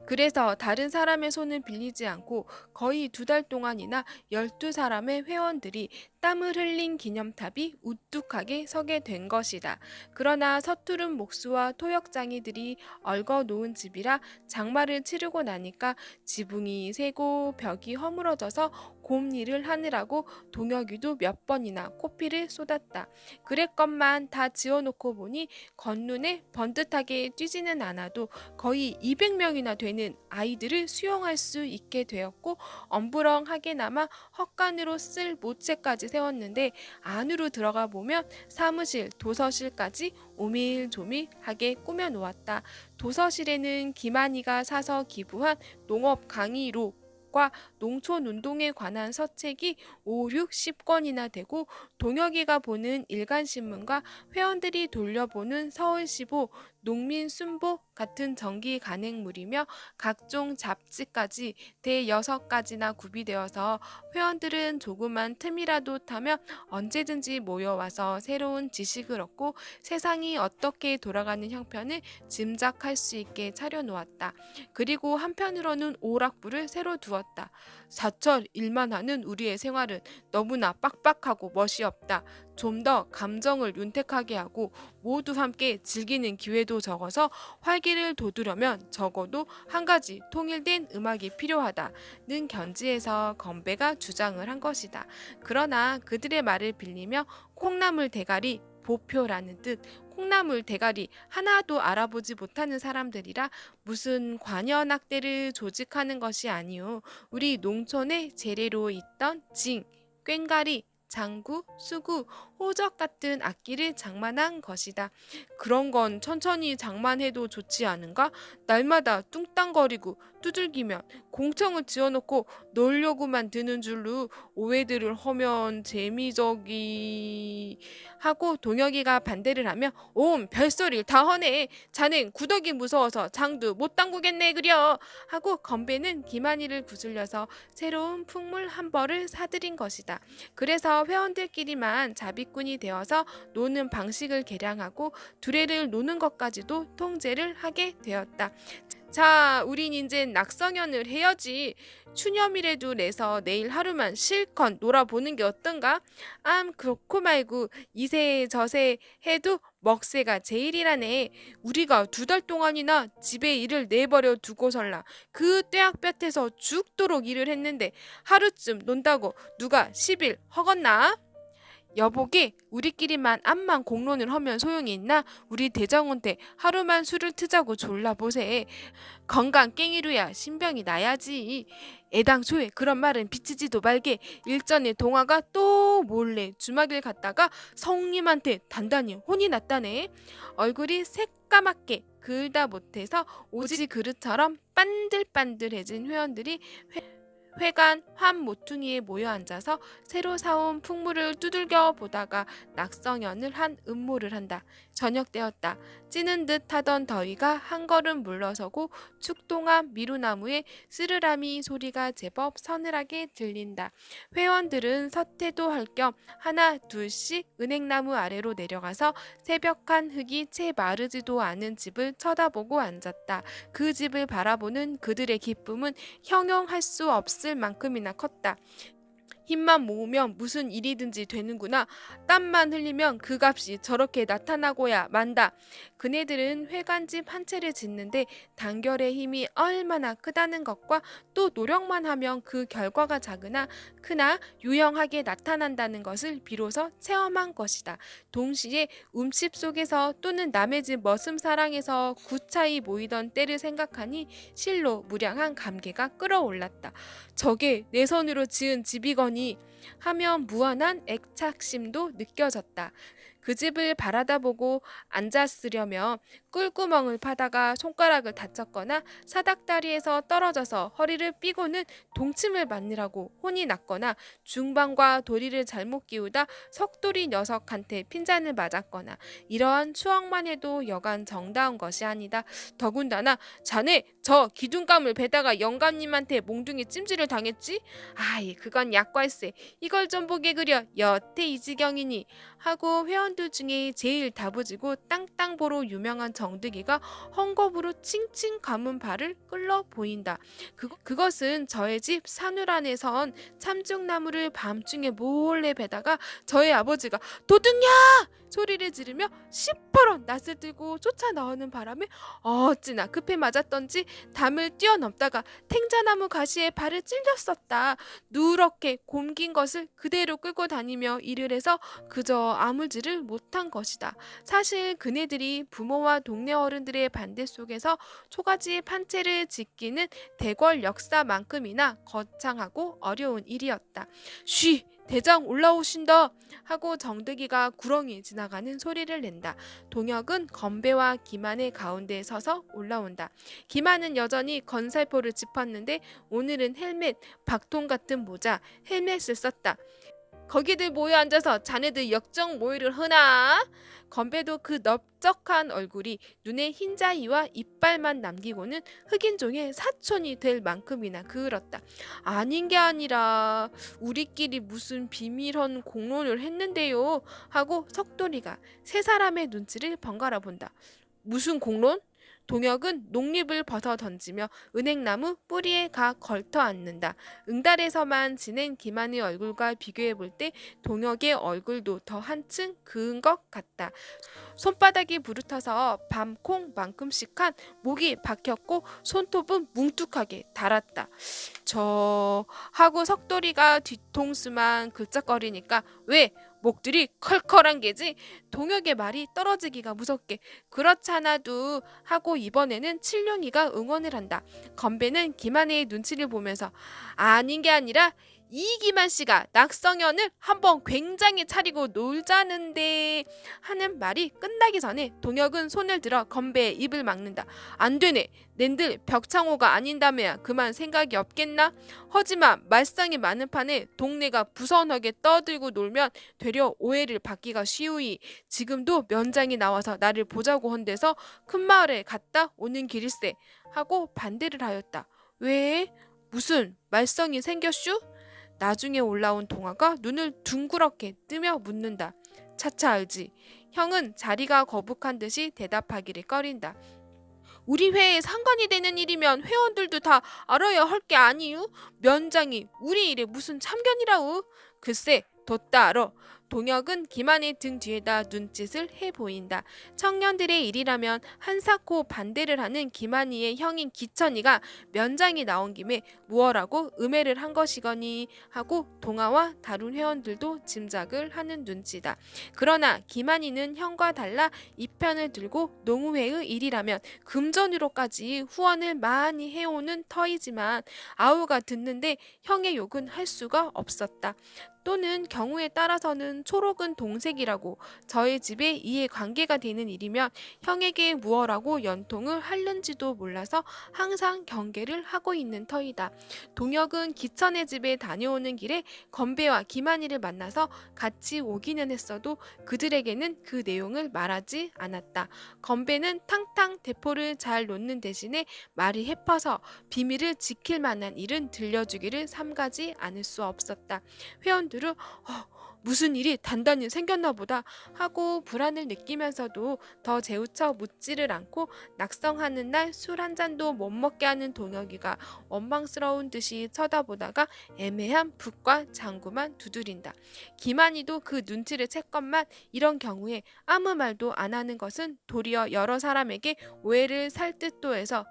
그래서 다른 사람의 손을 빌리지 않고 거의 2달 동안이나 12사람의 회원들이 땀을 흘린 기념탑이 우뚝하게 서게 된 것이다. 그러나 서투른 목수와 토역장이들이 얽어 놓은 집이라 장마를 치르고 나니까 지붕이 새고 벽이 허물어져서 곰일을 하느라고 동혁이도 몇 번이나 코피를 쏟았다. 그랬건만 다 지어놓고 보니 겉눈에 번듯하게 뛰지는 않아도 거의 200명이나 되는 아이들을 수용할 수 있게 되었고 엄부렁하게나마 헛간으로 쓸 모체까지 세웠는데 안으로 들어가 보면 사무실, 도서실까지 오밀조밀하게 꾸며놓았다. 도서실에는 김한이가 사서 기부한 농업 강의로 과 농촌운동에 관한 서책이 5, 6, 10권이나 되고 동혁이가 보는 일간신문과 회원들이 돌려보는 서울시보, 농민순보 같은 정기 간행물이며 각종 잡지까지 대6가지나 구비되어서 회원들은 조그만 틈이라도 타면 언제든지 모여와서 새로운 지식을 얻고 세상이 어떻게 돌아가는 형편을 짐작할 수 있게 차려놓았다. 그리고 한편으로는 오락부를 새로 두었다. 사철 일만 하는 우리의 생활은 너무나 빡빡하고 멋이 없다. 좀 더 감정을 윤택하게 하고 모두 함께 즐기는 기회도 적어서 활기를 돋우려면 적어도 한 가지 통일된 음악이 필요하다는 견지에서 건배가 주장을 한 것이다. 그러나 그들의 말을 빌리며 콩나물 대가리 보표라는 뜻, 콩나물 대가리 하나도 알아보지 못하는 사람들이라 무슨 관현악대를 조직하는 것이 아니오. 우리 농촌에 재래로 있던 징, 꽹가리, 장구, 수구, 호적 같은 악기를 장만한 것이다. 그런 건 천천히 장만해도 좋지 않은가? 날마다 뚱땅거리고 두들기면 공청을 지어놓고 놀려고만 드는 줄로 오해들을 하면 재미저기 하고 동혁이가 반대를 하며 옴 별소리를 다 하네. 자넨 구더기 무서워서 장도 못 담그겠네 그려 하고 건배는 기만이를 구슬려서 새로운 풍물 한 벌을 사들인 것이다. 그래서 회원들끼리만 자비꾼이 되어서 노는 방식을 개량하고 두레를 노는 것까지도 통제를 하게 되었다. 자, 우린 이젠 낙성연을 해야지. 추념이라도 내서 내일 하루만 실컷 놀아보는 게 어떤가? 그렇고 말고 이세 저세 해도 먹새가 제일이라네. 우리가 2달 동안이나 집에 일을 내버려 두고설라 그 떼약볕에서 죽도록 일을 했는데 하루쯤 논다고 누가 10일 허겄나? 여보게 우리끼리만 암만 공론을 하면 소용이 있나? 우리 대장한테 하루만 술을 트자고 졸라보세. 건강 깽이루야 신병이 나야지. 애당초에 그런 말은 비치지도 말게 일전에 동화가 또 몰래 주막일 갔다가 성님한테 단단히 혼이 났다네. 얼굴이 새까맣게 그을다 못해서 오지 그릇처럼 반들반들해진 회원들이 회관 환 모퉁이에 모여 앉아서 새로 사온 풍물을 두들겨 보다가 낙성연을 한 음모를 한다. 저녁 때였다. 찌는 듯 하던 더위가 한 걸음 물러서고 축동한 미루나무에 스르라미 소리가 제법 서늘하게 들린다. 회원들은 서태도 할 겸 하나 둘씩 은행나무 아래로 내려가서 새벽한 흙이 채 마르지도 않은 집을 쳐다보고 앉았다. 그 집을 바라보는 그들의 기쁨은 형용할 수 없을 만큼이나 컸다. 힘만 모으면 무슨 일이든지 되는구나. 땀만 흘리면 그 값이 저렇게 나타나고야 만다. 그네들은 회관집 한 채를 짓는데 단결의 힘이 얼마나 크다는 것과 또 노력만 하면 그 결과가 작으나 크나 유용하게 나타난다는 것을 비로소 체험한 것이다. 동시에 움집 속에서 또는 남의 집 머슴사랑에서 구차히 모이던 때를 생각하니 실로 무량한 감개가 끌어올랐다. 저게 내 손으로 지은 집이거니 하며 무한한 애착심도 느껴졌다. 그 집을 바라다 보고 앉았으려면 꿀구멍을 파다가 손가락을 다쳤거나 사닥다리에서 떨어져서 허리를 삐고는 동침을 맞느라고 혼이 났거나 중방과 도리를 잘못 끼우다 석돌이 녀석한테 핀잔을 맞았거나 이러한 추억만 해도 여간 정다운 것이 아니다. 더군다나 자네 저 기둥감을 베다가 영감님한테 몽둥이 찜질을 당했지? 아이 그건 약과일세. 이걸 좀 보게 그려 여태 이 지경이니 하고 회원들 중에 제일 다부지고 땅땅보로 유명한 정득이가 헝겊으로 칭칭 감은 발을 끌러 보인다. 그것은 저의 집 산울 안에선 참중나무를 밤중에 몰래 베다가 저의 아버지가 도둑냐! 소리를 지르며 시퍼런 낯을 들고 쫓아 나오는 바람에 어찌나 급해 맞았던지 담을 뛰어넘다가 탱자나무 가시에 발을 찔렸었다. 누렇게 곰긴 것을 그대로 끌고 다니며 일을 해서 그저 아물지를 못한 것이다. 사실 그네들이 부모와 동네 어른들의 반대 속에서 초가집 한 채를 짓기는 대궐 역사만큼이나 거창하고 어려운 일이었다. 쉬! 대장 올라오신다 하고 정득이가 구렁이 지나가는 소리를 낸다. 동혁은 건배와 기만의 가운데에 서서 올라온다. 기만은 여전히 건살포를 짚었는데 오늘은 헬멧, 박통 같은 모자, 헬멧을 썼다. 거기들 모여 앉아서 자네들 역적 모의를 하나? 건배도 그 넓적한 얼굴이 눈에 흰자위와 이빨만 남기고는 흑인종의 사촌이 될 만큼이나 그을었다. 아닌 게 아니라 우리끼리 무슨 비밀한 공론을 했는데요 하고 석돌이가 세 사람의 눈치를 번갈아 본다. 무슨 공론? 동혁은 녹립을 벗어 던지며 은행나무 뿌리에 가 걸터 앉는다. 응달에서만 지낸 기만의 얼굴과 비교해 볼 때 동혁의 얼굴도 더 한층 그은 것 같다. 손바닥이 부르터서 밤콩만큼씩한 목이 박혔고 손톱은 뭉툭하게 달았다. 저 하고 석돌이가 뒤통수만 긁적거리니까 왜? 목들이 컬컬한 게지? 동혁의 말이 떨어지기가 무섭게 그렇잖아도 하고 이번에는 칠룡이가 응원을 한다. 건배는 기만의 눈치를 보면서 아닌 게 아니라 이기만 씨가 낙성현을 한번 굉장히 차리고 놀자는데 하는 말이 끝나기 전에 동혁은 손을 들어 건배의 입을 막는다. 안 되네. 낸들 벽창호가 아닌다며야 그만 생각이 없겠나? 하지만 말썽이 많은 판에 동네가 부선하게 떠들고 놀면 되려 오해를 받기가 쉬우이 지금도 면장이 나와서 나를 보자고 헌데서 큰 마을에 갔다 오는 길일세 하고 반대를 하였다. 왜? 무슨 말썽이 생겼슈? 나중에 올라온 동화가 눈을 둥그렇게 뜨며 묻는다. 차차 알지. 형은 자리가 거북한 듯이 대답하기를 꺼린다. 우리 회에 상관이 되는 일이면 회원들도 다 알아야 할 게 아니유? 면장이 우리 일에 무슨 참견이라우? 글쎄 뒀다 알아. 동혁은 김한의 등 뒤에다 눈짓을 해 보인다. 청년들의 일이라면 한사코 반대를 하는 김한이의 형인 기천이가 면장이 나온 김에 무어라고 음해를 한 것이거니 하고 동아와 다른 회원들도 짐작을 하는 눈치다. 그러나 김한이는 형과 달라 이 편을 들고 농우회의 일이라면 금전으로까지 후원을 많이 해오는 터이지만 아우가 듣는데 형의 욕은 할 수가 없었다. 또는 경우에 따라서는 초록은 동색이라고 저의 집에 이해 관계가 되는 일이면 형에게 무어라고 연통을 하는지도 몰라서 항상 경계를 하고 있는 터이다. 동혁은 기천의 집에 다녀오는 길에 건배와 김한이를 만나서 같이 오기는 했어도 그들에게는 그 내용을 말하지 않았다. 건배는 탕탕 대포를 잘 놓는 대신에 말이 해퍼서 비밀을 지킬 만한 일은 들려주기를 삼가지 않을 수 없었다. 회원들은 무슨 일이 단단히 생겼나 보다 하고 불안을 느끼면서도 더 재우쳐 묻지를 않고 낙성하는 날 술 한 잔도 못 먹게 하는 동혁이가 원망스러운 듯이 쳐다보다가 애매한 붓과 장구만 두드린다. 김한이도 그 눈치를 챘건만 이런 경우에 아무 말도 안 하는 것은 도리어 여러 사람에게 오해를 살 듯도 해서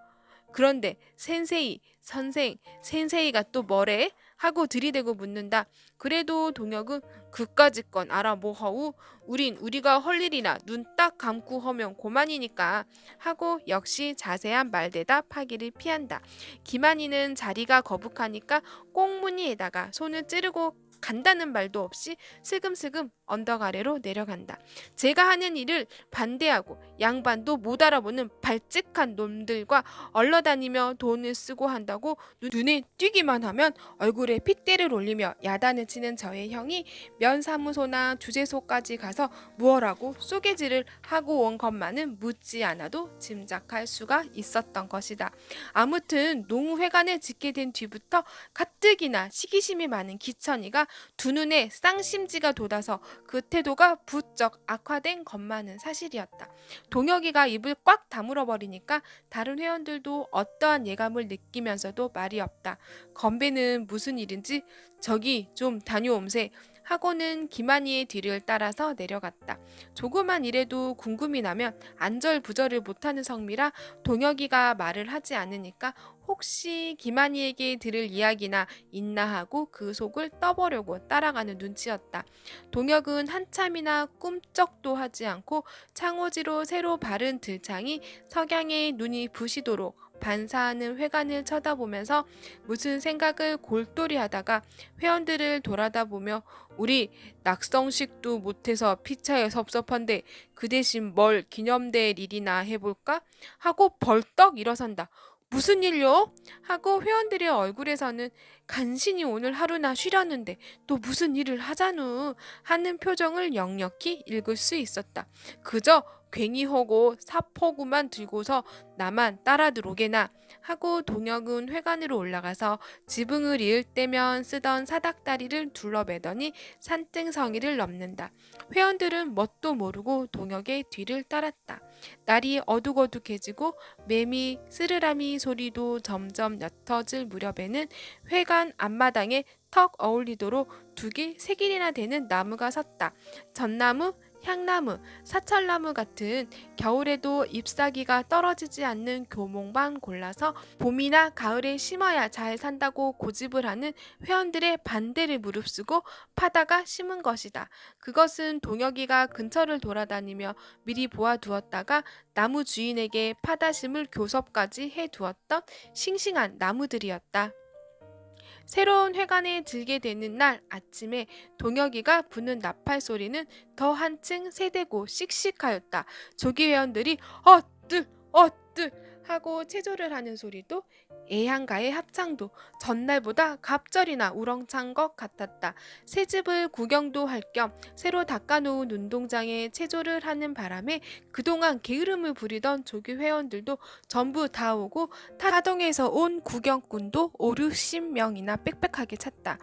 그런데 센세이, 선생, 센세이가 또 뭐래? 하고 들이대고 묻는다. 그래도 동혁은 그까짓 건 알아 뭐하우? 우린 우리가 할 일이나 눈 딱 감고 하면 고만이니까 하고 역시 자세한 말대답하기를 피한다. 김한이는 자리가 거북하니까 꽁무니에다가 손을 찌르고 간다는 말도 없이 슬금슬금 언덕 아래로 내려간다. 제가 하는 일을 반대하고 양반도 못 알아보는 발칙한 놈들과 얼러다니며 돈을 쓰고 한다고 눈에 띄기만 하면 얼굴에 핏대를 올리며 야단을 치는 저의 형이 면사무소나 주재소까지 가서 무엇라고 쏘개질을 하고 온 것만은 묻지 않아도 짐작할 수가 있었던 것이다. 아무튼 농우회관을 짓게 된 뒤부터 가뜩이나 시기심이 많은 기천이가 두 눈에 쌍심지가 돋아서 그 태도가 부쩍 악화된 것만은 사실이었다. 동혁이가 입을 꽉 다물어 버리니까 다른 회원들도 어떠한 예감을 느끼면서도 말이 없다. 건배는 무슨 일인지 저기 좀 다녀옴세 하고는 김한이의 뒤를 따라서 내려갔다. 조그만 일에도 궁금이 나면 안절부절을 못하는 성미라 동혁이가 말을 하지 않으니까 혹시 김한이에게 들을 이야기나 있나 하고 그 속을 떠보려고 따라가는 눈치였다. 동혁은 한참이나 꿈쩍도 하지 않고 창호지로 새로 바른 들창이 석양에 눈이 부시도록 반사하는 회관을 쳐다보면서 무슨 생각을 골똘히 하다가 회원들을 돌아다 보며 우리 낙성식도 못해서 피차에 섭섭한데 그 대신 뭘 기념될 일이나 해볼까? 하고 벌떡 일어선다. 무슨 일요? 하고 회원들의 얼굴에서는 간신히 오늘 하루나 쉬려는데 또 무슨 일을 하자누 하는 표정을 역력히 읽을 수 있었다. 그저 괭이하고 사포구만 들고서 나만 따라 들어오게나 하고 동혁은 회관으로 올라가서 지붕을 이을 때면 쓰던 사닥다리를 둘러매더니 산등성이를 넘는다. 회원들은 뭣도 모르고 동혁의 뒤를 따랐다. 날이 어둑어둑해지고 매미 쓰르라미 소리도 점점 옅어질 무렵에는 회관 앞마당에 턱 어울리도록 두 길, 세 길이나 되는 나무가 섰다. 전나무, 향나무, 사철나무 같은 겨울에도 잎사귀가 떨어지지 않는 교몽만 골라서 봄이나 가을에 심어야 잘 산다고 고집을 하는 회원들의 반대를 무릅쓰고 파다가 심은 것이다. 그것은 동혁이가 근처를 돌아다니며 미리 보아두었다가 나무 주인에게 파다 심을 교섭까지 해두었던 싱싱한 나무들이었다. 새로운 회관에 들게 되는 날 아침에 동혁이가 부는 나팔 소리는 더 한층 세대고 씩씩하였다. 조기 회원들이 어뜨 어뜨 하고 체조를 하는 소리도 애향가의 합창도 전날보다 갑절이나 우렁찬 것 같았다. 새 집을 구경도 할 겸 새로 닦아놓은 운동장에 체조를 하는 바람에 그동안 게으름을 부리던 조기 회원들도 전부 다 오고 타동에서 온 구경꾼도 5, 60명이나 빽빽하게 찼다.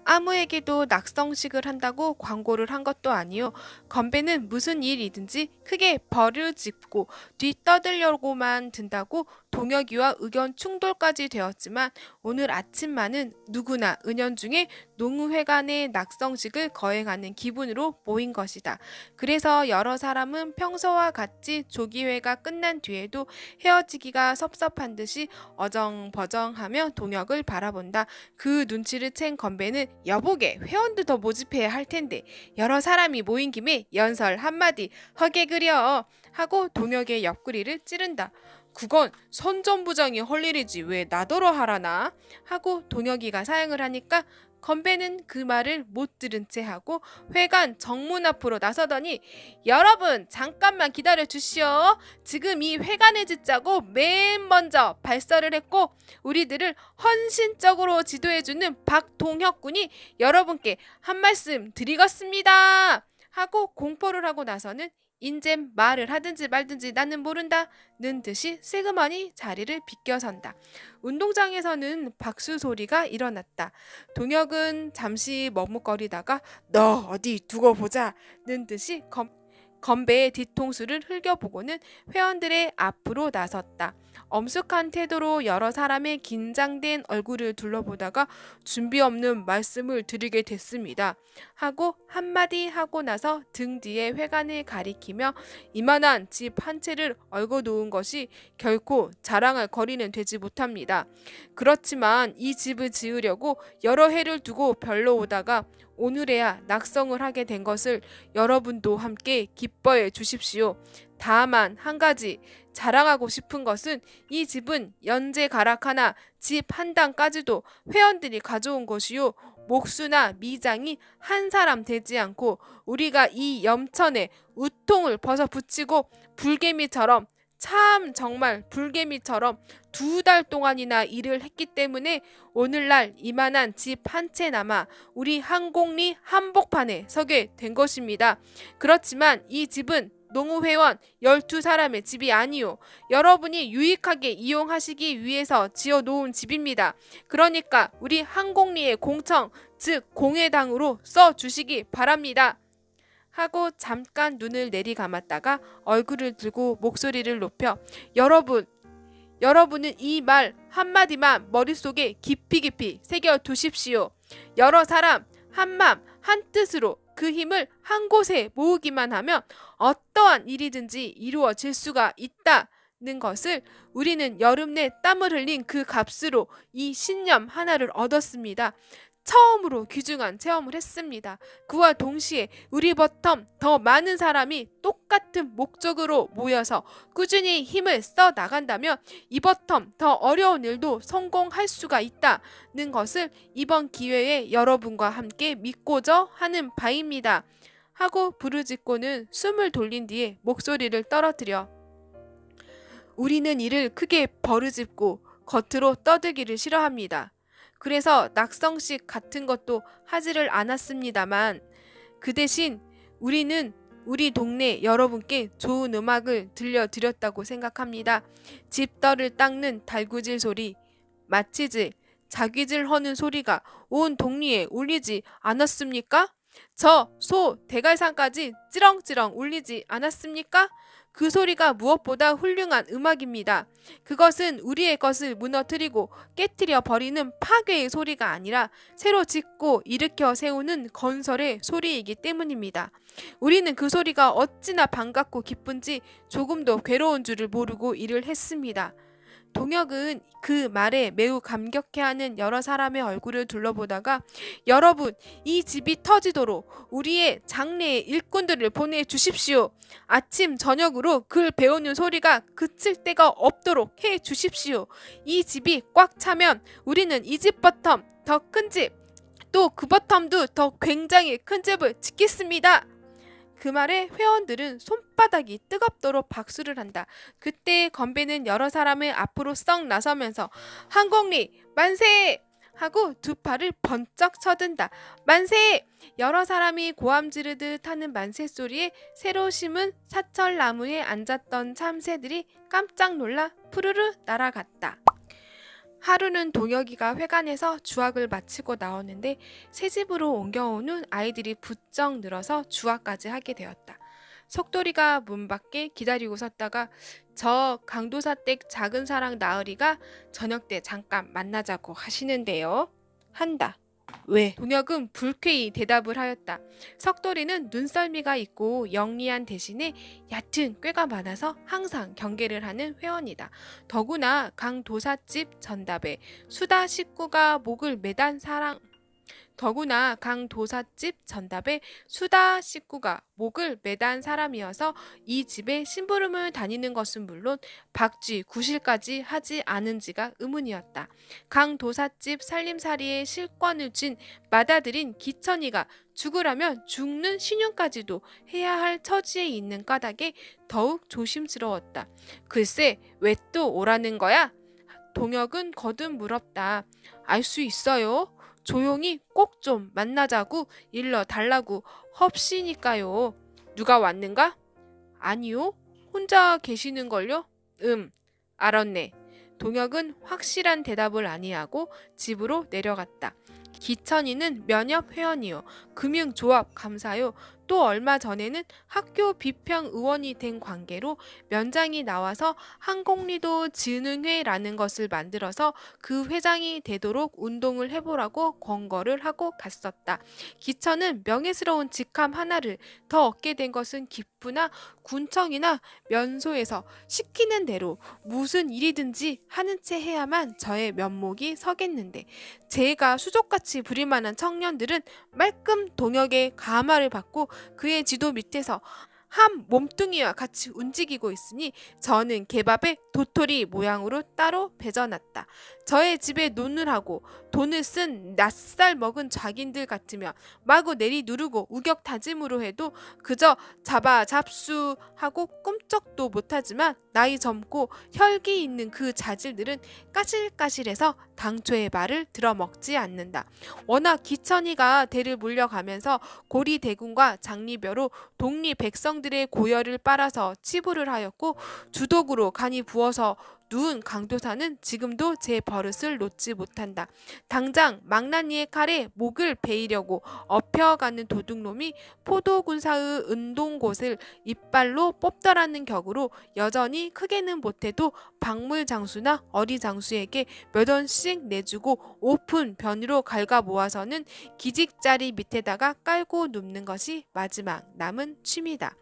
아무에게도 낙성식을 한다고 광고를 한 것도 아니요. 건배는 무슨 일이든지 크게 벌을 짚고 뒤떠들려고만 든다고 동혁이와 의견 충돌까지 되었지만 오늘 아침만은 누구나 은연중에 농우회관의 낙성식을 거행하는 기분으로 모인 것이다. 그래서 여러 사람은 평소와 같이 조기회가 끝난 뒤에도 헤어지기가 섭섭한 듯이 어정버정하며 동혁을 바라본다. 그 눈치를 챈 건배는 여보게 회원도 더 모집해야 할 텐데 여러 사람이 모인 김에 연설 한마디 허게 그려 하고 동혁의 옆구리를 찌른다. 그건 선전부장이 할 일이지 왜 나더러 하라나 하고 동혁이가 사양을 하니까 건배는 그 말을 못 들은 채 하고 회관 정문 앞으로 나서더니 여러분 잠깐만 기다려 주시오. 지금 이 회관을 짓자고 맨 먼저 발설을 했고 우리들을 헌신적으로 지도해주는 박동혁 군이 여러분께 한 말씀 드리겠습니다 하고 공포를 하고 나서는 인젠 말을 하든지 말든지 나는 모른다는 듯이 슬그머니 자리를 비껴선다. 운동장에서는 박수 소리가 일어났다. 동혁은 잠시 머뭇거리다가 너 어디 두고 보자는 듯이 건배의 뒤통수를 흘겨보고는 회원들의 앞으로 나섰다. 엄숙한 태도로 여러 사람의 긴장된 얼굴을 둘러보다가 준비 없는 말씀을 드리게 됐습니다. 하고 한마디 하고 나서 등 뒤에 회관을 가리키며 이만한 집 한 채를 얽어 놓은 것이 결코 자랑할 거리는 되지 못합니다. 그렇지만 이 집을 지으려고 여러 해를 두고 별로 오다가 오늘에야 낙성을 하게 된 것을 여러분도 함께 기뻐해 주십시오. 다만 한 가지 자랑하고 싶은 것은 이 집은 연재 가락 하나 집 한 단까지도 회원들이 가져온 것이요. 목수나 미장이 한 사람 되지 않고 우리가 이 염천에 우통을 벗어 붙이고 불개미처럼 참 정말 불개미처럼 2달 동안이나 일을 했기 때문에 오늘날 이만한 집 한 채 남아 우리 항공리 한복판에 서게 된 것입니다. 그렇지만 이 집은 농우회원 12사람의 집이 아니요. 여러분이 유익하게 이용하시기 위해서 지어놓은 집입니다. 그러니까 우리 항공리의 공청, 즉 공회당으로 써주시기 바랍니다. 하고 잠깐 눈을 내리감았다가 얼굴을 들고 목소리를 높여 여러분은 이 말 한마디만 머릿속에 깊이 새겨두십시오. 여러 사람 한맘 한뜻으로 그 힘을 한 곳에 모으기만 하면 어떠한 일이든지 이루어질 수가 있다는 것을 우리는 여름 내 땀을 흘린 그 값으로 이 신념 하나를 얻었습니다. 처음으로 귀중한 체험을 했습니다. 그와 동시에 우리 버텀 더 많은 사람이 똑같은 목적으로 모여서 꾸준히 힘을 써 나간다면 이 버텀 더 어려운 일도 성공할 수가 있다는 것을 이번 기회에 여러분과 함께 믿고자 하는 바입니다. 하고 부르짖고는 숨을 돌린 뒤에 목소리를 떨어뜨려 우리는 이를 크게 버르짖고 겉으로 떠들기를 싫어합니다. 그래서 낙성식 같은 것도 하지를 않았습니다만 그 대신 우리는 우리 동네 여러분께 좋은 음악을 들려드렸다고 생각합니다. 집떨을 닦는 달구질 소리, 마치질, 자귀질 허는 소리가 온 동리에 울리지 않았습니까? 저 소 대갈산까지 찌렁찌렁 울리지 않았습니까? 그 소리가 무엇보다 훌륭한 음악입니다. 그것은 우리의 것을 무너뜨리고 깨트려 버리는 파괴의 소리가 아니라 새로 짓고 일으켜 세우는 건설의 소리이기 때문입니다. 우리는 그 소리가 어찌나 반갑고 기쁜지 조금도 괴로운 줄을 모르고 일을 했습니다. 동혁은 그 말에 매우 감격해하는 여러 사람의 얼굴을 둘러보다가 여러분, 이 집이 터지도록 우리의 장래의 일꾼들을 보내주십시오. 아침 저녁으로 글 배우는 소리가 그칠 데가 없도록 해주십시오. 이 집이 꽉 차면 우리는 이 집 버텀, 더 큰 집, 또 그 버텀도 더 굉장히 큰 집을 짓겠습니다. 그 말에 회원들은 손바닥이 뜨겁도록 박수를 한다. 그때 건배는 여러 사람을 앞으로 썩 나서면서 한곡리 만세! 하고 두 팔을 번쩍 쳐든다. 만세! 여러 사람이 고함 지르듯 하는 만세 소리에 새로 심은 사철나무에 앉았던 참새들이 깜짝 놀라 푸르르 날아갔다. 하루는 동혁이가 회관에서 주학을 마치고 나오는데 새 집으로 옮겨온 후 아이들이 부쩍 늘어서 주학까지 하게 되었다. 속돌이가 문 밖에 기다리고 섰다가 저 강도사댁 작은 사랑 나으리가 저녁 때 잠깐 만나자고 하시는데요. 한다. 왜? 동혁은 불쾌히 대답을 하였다. 석돌이는 눈썰미가 있고 영리한 대신에 얕은 꾀가 많아서 항상 경계를 하는 회원이다. 더구나 강도사집 전답에 수다 식구가 목을 매단 사랑 더구나 강도사집 전답에 수다 식구가 목을 매단 사람이어서 이 집에 심부름을 다니는 것은 물론 박쥐 구실까지 하지 않은지가 의문이었다. 강도사집 살림살이에 실권을 쥔 맏아들인 기천이가 죽으라면 죽는 신용까지도 해야 할 처지에 있는 까닭에 더욱 조심스러웠다. 글쎄, 왜 또 오라는 거야? 동혁은 거듭 물었다. 알 수 있어요? 조용히 꼭 좀 만나자고 일러 달라고 헙시니까요. 누가 왔는가? 아니요. 혼자 계시는걸요? 알았네. 동혁은 확실한 대답을 아니하고 집으로 내려갔다. 기천이는 면협 회원이요. 금융조합 감사요. 또 얼마 전에는 학교 비평 의원이 된 관계로 면장이 나와서 한곡리도 진흥회라는 것을 만들어서 그 회장이 되도록 운동을 해보라고 권고를 하고 갔었다. 기천은 명예스러운 직함 하나를 더 얻게 된 것은 기쁘나 군청이나 면소에서 시키는 대로 무슨 일이든지 하는 채 해야만 저의 면목이 서겠는데 제가 수족같이 부릴 만한 청년들은 말끔 동혁의 가마를 받고 그의 지도 밑에서 한 몸뚱이와 같이 움직이고 있으니 저는 개밥에 도토리 모양으로 따로 배져놨다. 저의 집에 논을 하고 돈을 쓴 낯살 먹은 자긴들 같으면 마구 내리 누르고 우격다짐으로 해도 그저 잡아 잡수하고 꿈쩍도 못하지만 나이 젊고 혈기 있는 그 자질들은 까실까실해서 당초의 말을 들어먹지 않는다. 워낙 기천이가 대를 물려가면서 고리대군과 장리벼로 독리 백성들의 고열을 빨아서 치부를 하였고 주독으로 간이 부어서 누운 강도사는 지금도 제 버릇을 놓지 못한다. 당장 망나니의 칼에 목을 베이려고 업혀가는 도둑놈이 포도군사의 은동곳을 이빨로 뽑더라는 격으로 여전히 크게는 못해도 박물장수나 어리장수에게 몇 원씩 내주고 오픈 변으로 갉아 모아서는 기직자리 밑에다가 깔고 눕는 것이 마지막 남은 취미다.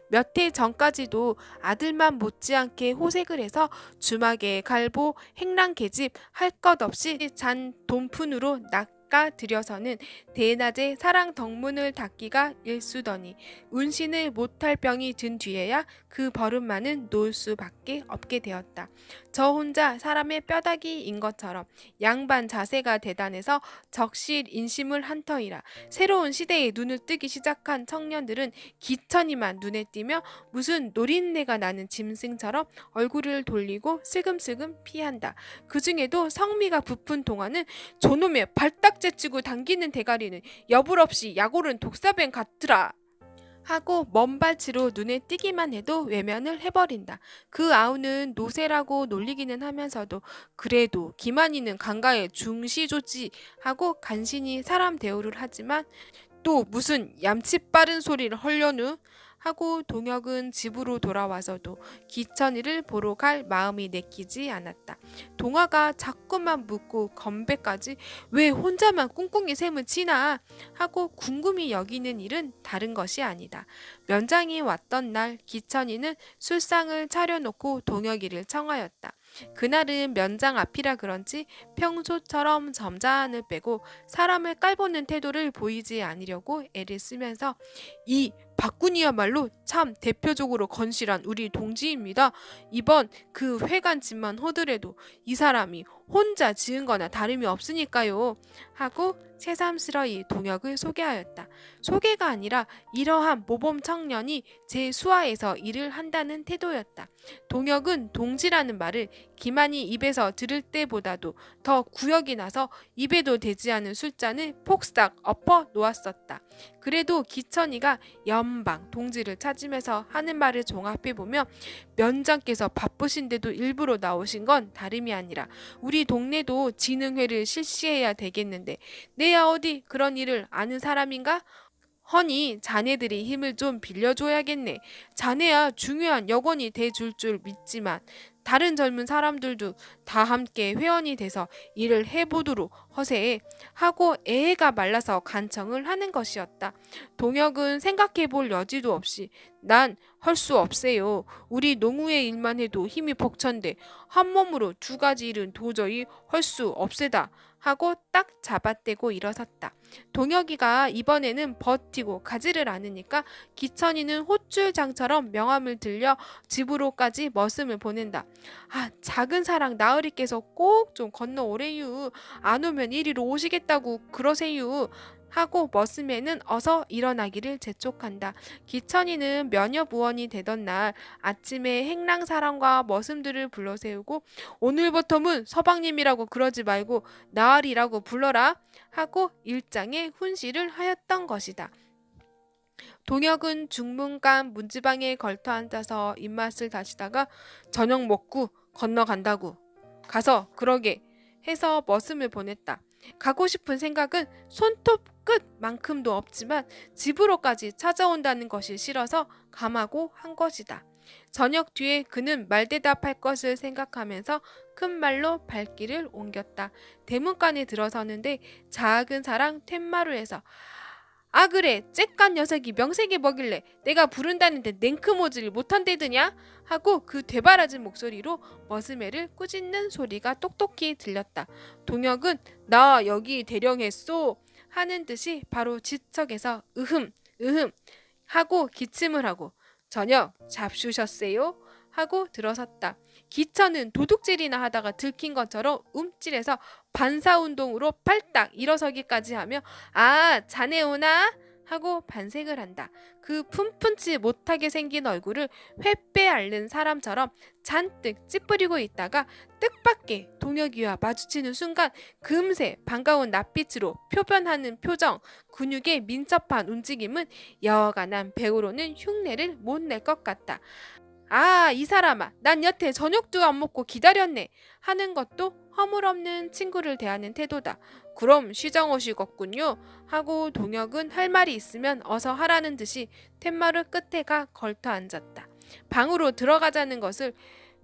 몇 해 전까지도 아들만 못지않게 호색을 해서 주막에 갈보, 행랑계집 할 것 없이 잔 돈푼으로 낚아들여서는 대낮에 사랑 덕문을 닦기가 일수더니 운신을 못할 병이 든 뒤에야 그 버릇만은 놓을 수밖에 없게 되었다. 저 혼자 사람의 뼈다귀인 것처럼 양반 자세가 대단해서 적실 인심을 한 터이라 새로운 시대에 눈을 뜨기 시작한 청년들은 기천이만 눈에 띄며 무슨 노린내가 나는 짐승처럼 얼굴을 돌리고 슬금슬금 피한다. 그 중에도 성미가 부푼 동안은 저놈의 발딱제 치고 당기는 대가리는 여불없이 약오른 독사뱀 같더라. 하고 먼발치로 눈에 띄기만 해도 외면을 해버린다. 그 아우는 노세라고 놀리기는 하면서도 그래도 기만이는 강가에 중시조지 하고 간신히 사람 대우를 하지만 또 무슨 얌치 빠른 소리를 헐려누? 하고 동혁은 집으로 돌아와서도 기천이를 보러 갈 마음이 내키지 않았다. 동화가 자꾸만 묻고 건배까지 왜 혼자만 꿍꿍이 셈을 치나 하고 궁금히 여기는 일은 다른 것이 아니다. 면장이 왔던 날 기천이는 술상을 차려놓고 동혁이를 청하였다. 그날은 면장 앞이라 그런지 평소처럼 점잖을 빼고 사람을 깔보는 태도를 보이지 않으려고 애를 쓰면서 이 박군이야말로 참 대표적으로 건실한 우리 동지입니다. 이번 그 회관집만 허드레도 이 사람이 혼자 지은 거나 다름이 없으니까요. 하고 새삼스러이 동혁을 소개하였다. 소개가 아니라 이러한 모범 청년이 제 수하에서 일을 한다는 태도였다. 동혁은 동지라는 말을 기만이 입에서 들을 때보다도 더 구역이 나서 입에도 대지 않은 술잔을 폭삭 엎어 놓았었다. 그래도 기천이가 연방 동지를 찾으면서 하는 말을 종합해보면 면장께서 바쁘신데도 일부러 나오신 건 다름이 아니라 우리 동네도 진흥회를 실시해야 되겠는데 내야 어디 그런 일을 아는 사람인가? 허니 자네들이 힘을 좀 빌려줘야겠네. 자네야 중요한 여건이 돼줄 줄 믿지만 다른 젊은 사람들도 다 함께 회원이 돼서 일을 해보도록 허세 하고 애가 말라서 간청을 하는 것이었다. 동혁은 생각해볼 여지도 없이 난 할 수 없어요. 우리 농우의 일만 해도 힘이 벅찬데 한 몸으로 두 가지 일은 도저히 할 수 없세다 하고 딱 잡아떼고 일어섰다. 동혁이가 이번에는 버티고 가지를 않으니까 기천이는 호줄장처럼 명함을 들려 집으로까지 머슴을 보낸다. 아, 작은 사랑 나으리께서 꼭 좀 건너오래유. 안 오면 이리로 오시겠다고 그러세요. 하고 머슴에는 어서 일어나기를 재촉한다. 기천이는 면여부원이 되던 날 아침에 행랑사람과 머슴들을 불러세우고 오늘부터는 서방님이라고 그러지 말고 나으리라고 불러라 하고 일장에 훈시를 하였던 것이다. 동혁은 중문간 문지방에 걸터 앉아서 입맛을 다시다가 저녁 먹고 건너간다고 가서 그러게 해서 머슴을 보냈다. 가고 싶은 생각은 손톱 끝만큼도 없지만 집으로까지 찾아온다는 것이 싫어서 감하고 한 것이다. 저녁 뒤에 그는 말대답할 것을 생각하면서 큰 말로 발길을 옮겼다. 대문간에 들어서는데 작은 사랑 툇마루에서 아 그래 쬐깐 녀석이 명색이 뭐길래 내가 부른다는데 냉크모지를 못한대드냐 하고 그 되바라진 목소리로 머스매를 꾸짖는 소리가 똑똑히 들렸다. 동혁은 나 여기 대령했소 하는 듯이 바로 지척에서 으흠 하고 기침을 하고 저녁 잡수셨어요? 하고 들어섰다. 기천은 도둑질이나 하다가 들킨 것처럼 움찔해서 반사운동으로 팔딱 일어서기까지 하며 아 자네 오나? 하고 반색을 한다. 그 푼푼치 못하게 생긴 얼굴을 횃배 앓는 사람처럼 잔뜩 찌푸리고 있다가 뜻밖의 동혁이와 마주치는 순간 금세 반가운 낯빛으로 표변하는 표정, 근육의 민첩한 움직임은 여간한 배우로는 흉내를 못 낼 것 같다. 아, 이 사람아, 난 여태 저녁도 안 먹고 기다렸네 하는 것도 허물없는 친구를 대하는 태도다. 그럼 시장 오시겠군요 하고 동혁은 할 말이 있으면 어서 하라는 듯이 툇마루 끝에가 걸터 앉았다. 방으로 들어가자는 것을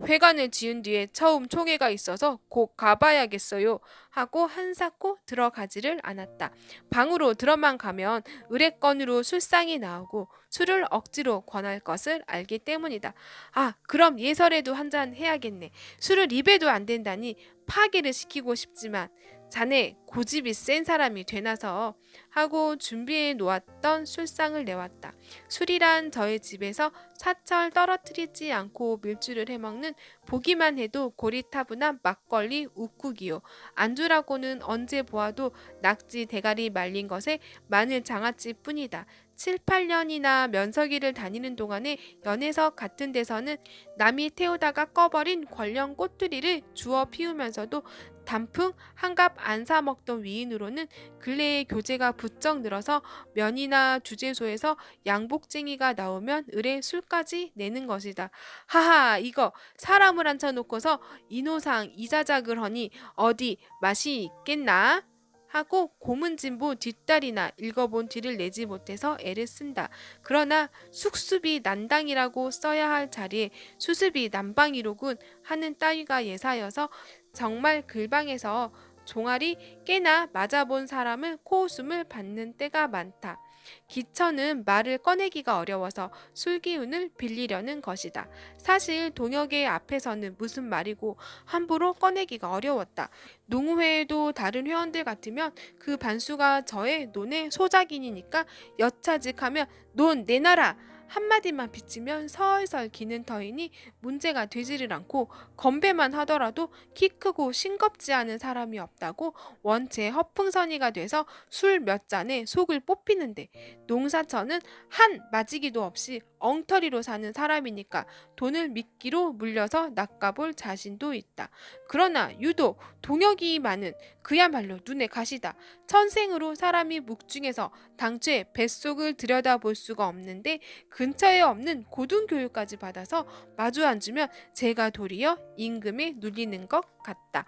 회관을 지은 뒤에 처음 총회가 있어서 곧 가봐야겠어요 하고 한사코 들어가지를 않았다. 방으로 들어만 가면 의뢰건으로 술상이 나오고 술을 억지로 권할 것을 알기 때문이다. 아 그럼 예설에도 한잔 해야겠네. 술을 입에도 안 된다니 파기를 시키고 싶지만 자네 고집이 센 사람이 되나서 하고 준비해 놓았던 술상을 내왔다. 술이란 저의 집에서 사철 떨어뜨리지 않고 밀주를 해먹는 보기만 해도 고리타분한 막걸리 욱국이요. 안주라고는 언제 보아도 낙지 대가리 말린 것에 마늘 장아찌뿐이다. 7, 8년이나 면서기를 다니는 동안에 연회석 같은 데서는 남이 태우다가 꺼버린 권령 꼬투리를 주워 피우면서도 단풍 한갑 안 사 먹던 위인으로는 근래에 교제가 부쩍 늘어서 면이나 주재소에서 양복쟁이가 나오면 을에 술까지 내는 것이다. 하하 이거 사람을 앉혀놓고서 인호상 이자작을 하니 어디 맛이 있겠나? 하고 고문진보 뒷다리나 읽어본 뒤를 내지 못해서 애를 쓴다. 그러나 숙습이 난당이라고 써야 할 자리에 수습이 난방이로군 하는 따위가 예사여서 정말 글방에서 종아리 깨나 맞아본 사람은 코웃음을 받는 때가 많다. 기천은 말을 꺼내기가 어려워서 술기운을 빌리려는 것이다. 사실 동혁의 앞에서는 무슨 말이고 함부로 꺼내기가 어려웠다. 농우회에도 다른 회원들 같으면 그 반수가 저의 논의 소작인이니까 여차직하면 논 내놔라! 한마디만 비치면 설설 기는 터이니 문제가 되지를 않고 건배만 하더라도 키 크고 싱겁지 않은 사람이 없다고 원체 허풍선이가 돼서 술 몇 잔에 속을 뽑히는데 농사처는 한 맞이기도 없이 엉터리로 사는 사람이니까 돈을 미끼로 물려서 낚아볼 자신도 있다. 그러나 유독 동혁이 많은 그야말로 눈에 가시다. 천생으로 사람이 묵중해서 당최 뱃속을 들여다볼 수가 없는데 근처에 없는 고등교육까지 받아서 마주 앉으면 제가 도리어 임금에 눌리는 것 같다.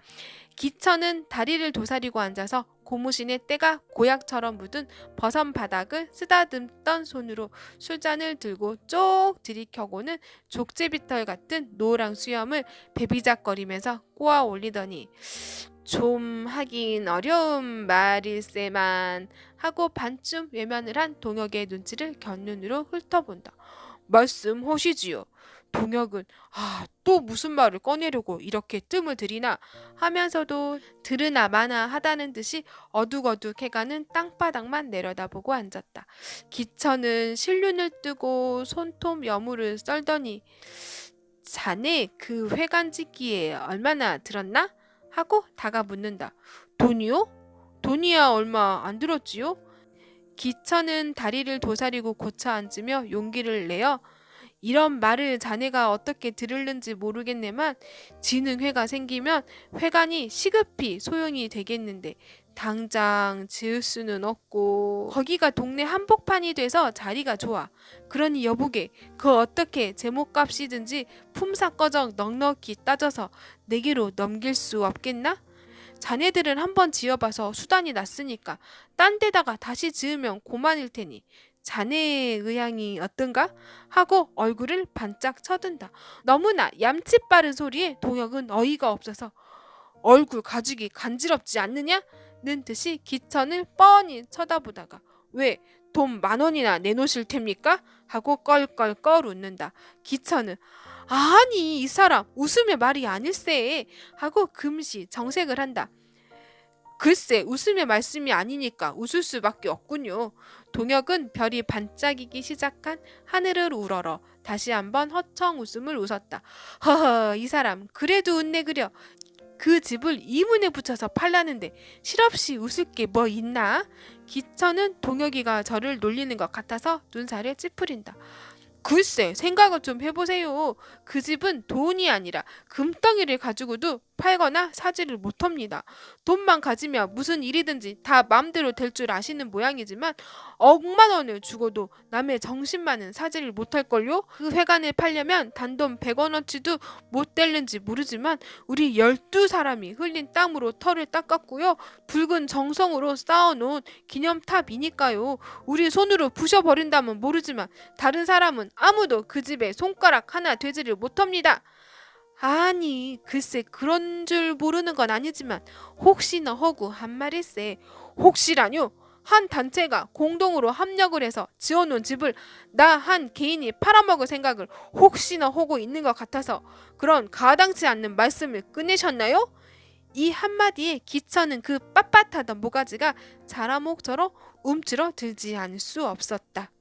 기천은 다리를 도사리고 앉아서 고무신의 때가 고약처럼 묻은 버선 바닥을 쓰다듬던 손으로 술잔을 들고 쪽 들이켜고는 족제비털 같은 노랑 수염을 베비작거리면서 꼬아 올리더니 좀 하긴 어려운 말일세만 하고 반쯤 외면을 한 동혁의 눈치를 곁눈으로 훑어본다. 말씀하시지요. 동혁은 또 무슨 말을 꺼내려고 이렇게 뜸을 들이나 하면서도 들으나 마나 하다는 듯이 어둑어둑 해가는 땅바닥만 내려다보고 앉았다. 기천은 실눈을 뜨고 손톱 여물을 썰더니 자네 그 회관짓기에 얼마나 들었나? 하고 다가 묻는다. 돈이요? 돈이야 얼마 안 들었지요? 기천은 다리를 도사리고 고쳐 앉으며 용기를 내어 이런 말을 자네가 어떻게 들을는지 모르겠네만 진흥회가 생기면 회관이 시급히 소용이 되겠는데 당장 지을 수는 없고 거기가 동네 한복판이 돼서 자리가 좋아. 그러니 여보게 그 어떻게 제목값이든지 품삯거정 넉넉히 따져서 내게로 넘길 수 없겠나? 자네들은 한번 지어봐서 수단이 났으니까 딴 데다가 다시 지으면 고만일 테니 자네의 의향이 어떤가? 하고 얼굴을 반짝 쳐든다. 너무나 얌치 빠른 소리에 동혁은 어이가 없어서 얼굴 가죽이 간지럽지 않느냐? 는 듯이 기천을 뻔히 쳐다보다가 왜 돈 10,000원이나 내놓으실 텐입니까? 하고 껄껄껄 웃는다. 기천은 아니 이 사람 웃음의 말이 아닐세 하고 금시 정색을 한다. 글쎄 웃음의 말씀이 아니니까 웃을 수밖에 없군요. 동혁은 별이 반짝이기 시작한 하늘을 우러러 다시 한번 허청 웃음을 웃었다. 허허 이 사람 그래도 웃네 그려. 그 집을 이문에 붙여서 팔라는데 실없이 웃을 게 뭐 있나? 기천은 동혁이가 저를 놀리는 것 같아서 눈살을 찌푸린다. 글쎄 생각을 좀 해보세요. 그 집은 돈이 아니라 금덩이를 가지고도 팔거나 사지를 못합니다. 돈만 가지면 무슨 일이든지 다 마음대로 될 줄 아시는 모양이지만 억만 원을 주고도 남의 정신만은 사지를 못할걸요. 그 회관을 팔려면 단돈 100원어치도 못 될는지 모르지만 우리 12사람이 흘린 땀으로 털을 닦았고요. 붉은 정성으로 쌓아놓은 기념탑이니까요. 우리 손으로 부셔버린다면 모르지만 다른 사람은 아무도 그 집에 손가락 하나 대지를 못합니다. 아니 글쎄 그런 줄 모르는 건 아니지만 혹시나 허구 한 말일세. 혹시라뇨? 한 단체가 공동으로 합력을 해서 지어놓은 집을 나 한 개인이 팔아먹을 생각을 혹시나 하고 있는 것 같아서 그런 가당치 않는 말씀을 꺼내셨나요? 이 한마디에 기천은 그 빳빳하던 모가지가 자라목처럼 움츠러 들지 않을 수 없었다.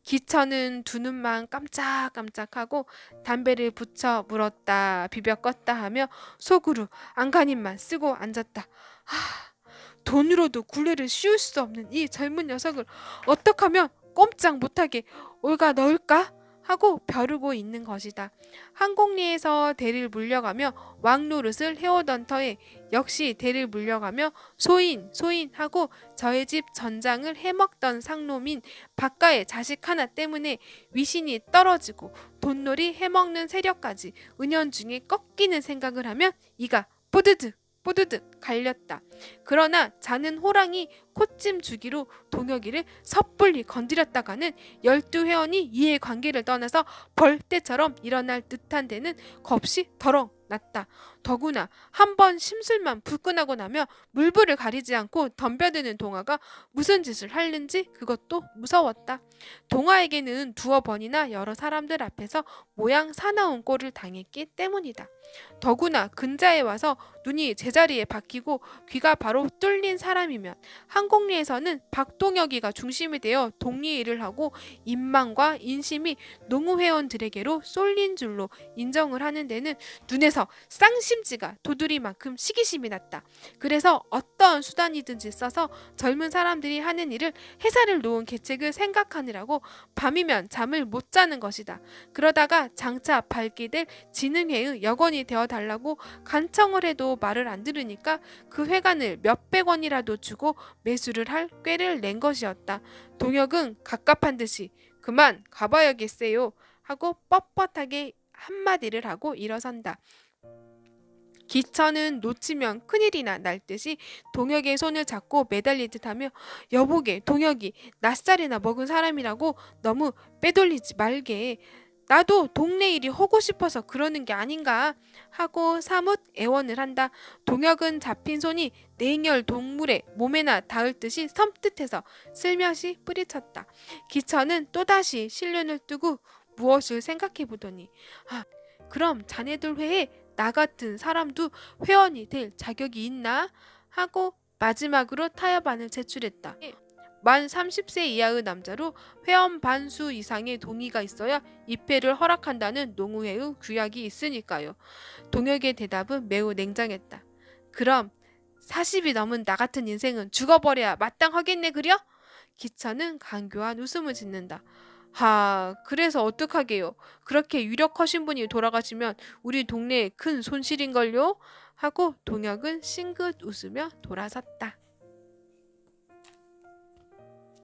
기천은 두 눈만 깜짝깜짝하고 담배를 붙여 물었다 비벼 껐다 하며 속으로 안간힘만 쓰고 앉았다. 돈으로도 굴레를 씌울 수 없는 이 젊은 녀석을 어떻게 하면 꼼짝 못하게 올가 넣을까? 하고 벼르고 있는 것이다. 항공리에서 대를 물려가며 왕노릇을 해오던 터에 역시 대를 물려가며 소인 하고 저의 집 전장을 해먹던 상놈인 박가의 자식 하나 때문에 위신이 떨어지고 돈놀이 해먹는 세력까지 은연중에 꺾이는 생각을 하면 이가 뽀드득 갈렸다. 그러나 자는 호랑이 코찜 주기로 동혁이를 섣불리 건드렸다가는 12회원이 이해관계를 떠나서 벌떼처럼 일어날 듯한 데는 겁이 더럭 났다. 더구나 한 번 심술만 불끈하고 나면 물불을 가리지 않고 덤벼드는 동화가 무슨 짓을 하는지 그것도 무서웠다. 동화에게는 두어 번이나 여러 사람들 앞에서 모양 사나운 꼴을 당했기 때문이다. 더구나 근자에 와서 눈이 제자리에 박히고 귀가 바로 뚫린 사람이면 한곡리에서는 박동혁이가 중심이 되어 독리일을 하고 인망과 인심이 농우회원들에게로 쏠린 줄로 인정을 하는 데는 눈에서 쌍심지가 도두리만큼 시기심이 났다. 그래서 어떤 수단이든지 써서 젊은 사람들이 하는 일을 해살을 놓은 계책을 생각하느라고 밤이면 잠을 못 자는 것이다. 그러다가 장차 발기될 진흥회의 여건이 되어달라고 간청을 해도 말을 안 들으니까 그 회관을 몇백 원이라도 주고 매수를 할 꾀를 낸 것이었다. 동혁은 갑갑한 듯이 그만 가봐야겠어요 하고 뻣뻣하게 한마디를 하고 일어선다. 기천은 놓치면 큰일이나 날 듯이 동혁의 손을 잡고 매달리듯 하며 여보게 동혁이 낯살이나 먹은 사람이라고 너무 빼돌리지 말게. 나도 동네 일이 하고 싶어서 그러는 게 아닌가 하고 사뭇 애원을 한다. 동혁은 잡힌 손이 냉혈 동물의 몸에나 닿을 듯이 섬뜩해서 슬며시 뿌리쳤다. 기천은 또다시 실눈을 뜨고 무엇을 생각해 보더니 그럼 자네들 회에 나 같은 사람도 회원이 될 자격이 있나? 하고 마지막으로 타협안을 제출했다. 만 30세 이하의 남자로 회원 반수 이상의 동의가 있어야 입회를 허락한다는 농우회의 규약이 있으니까요. 동혁의 대답은 매우 냉정했다. 그럼 40이 넘은 나 같은 인생은 죽어버려야 마땅하겠네 그려? 기천은 간교한 웃음을 짓는다. 그래서 어떡하게요? 그렇게 유력하신 분이 돌아가시면 우리 동네에 큰 손실인걸요? 하고 동혁은 싱긋 웃으며 돌아섰다.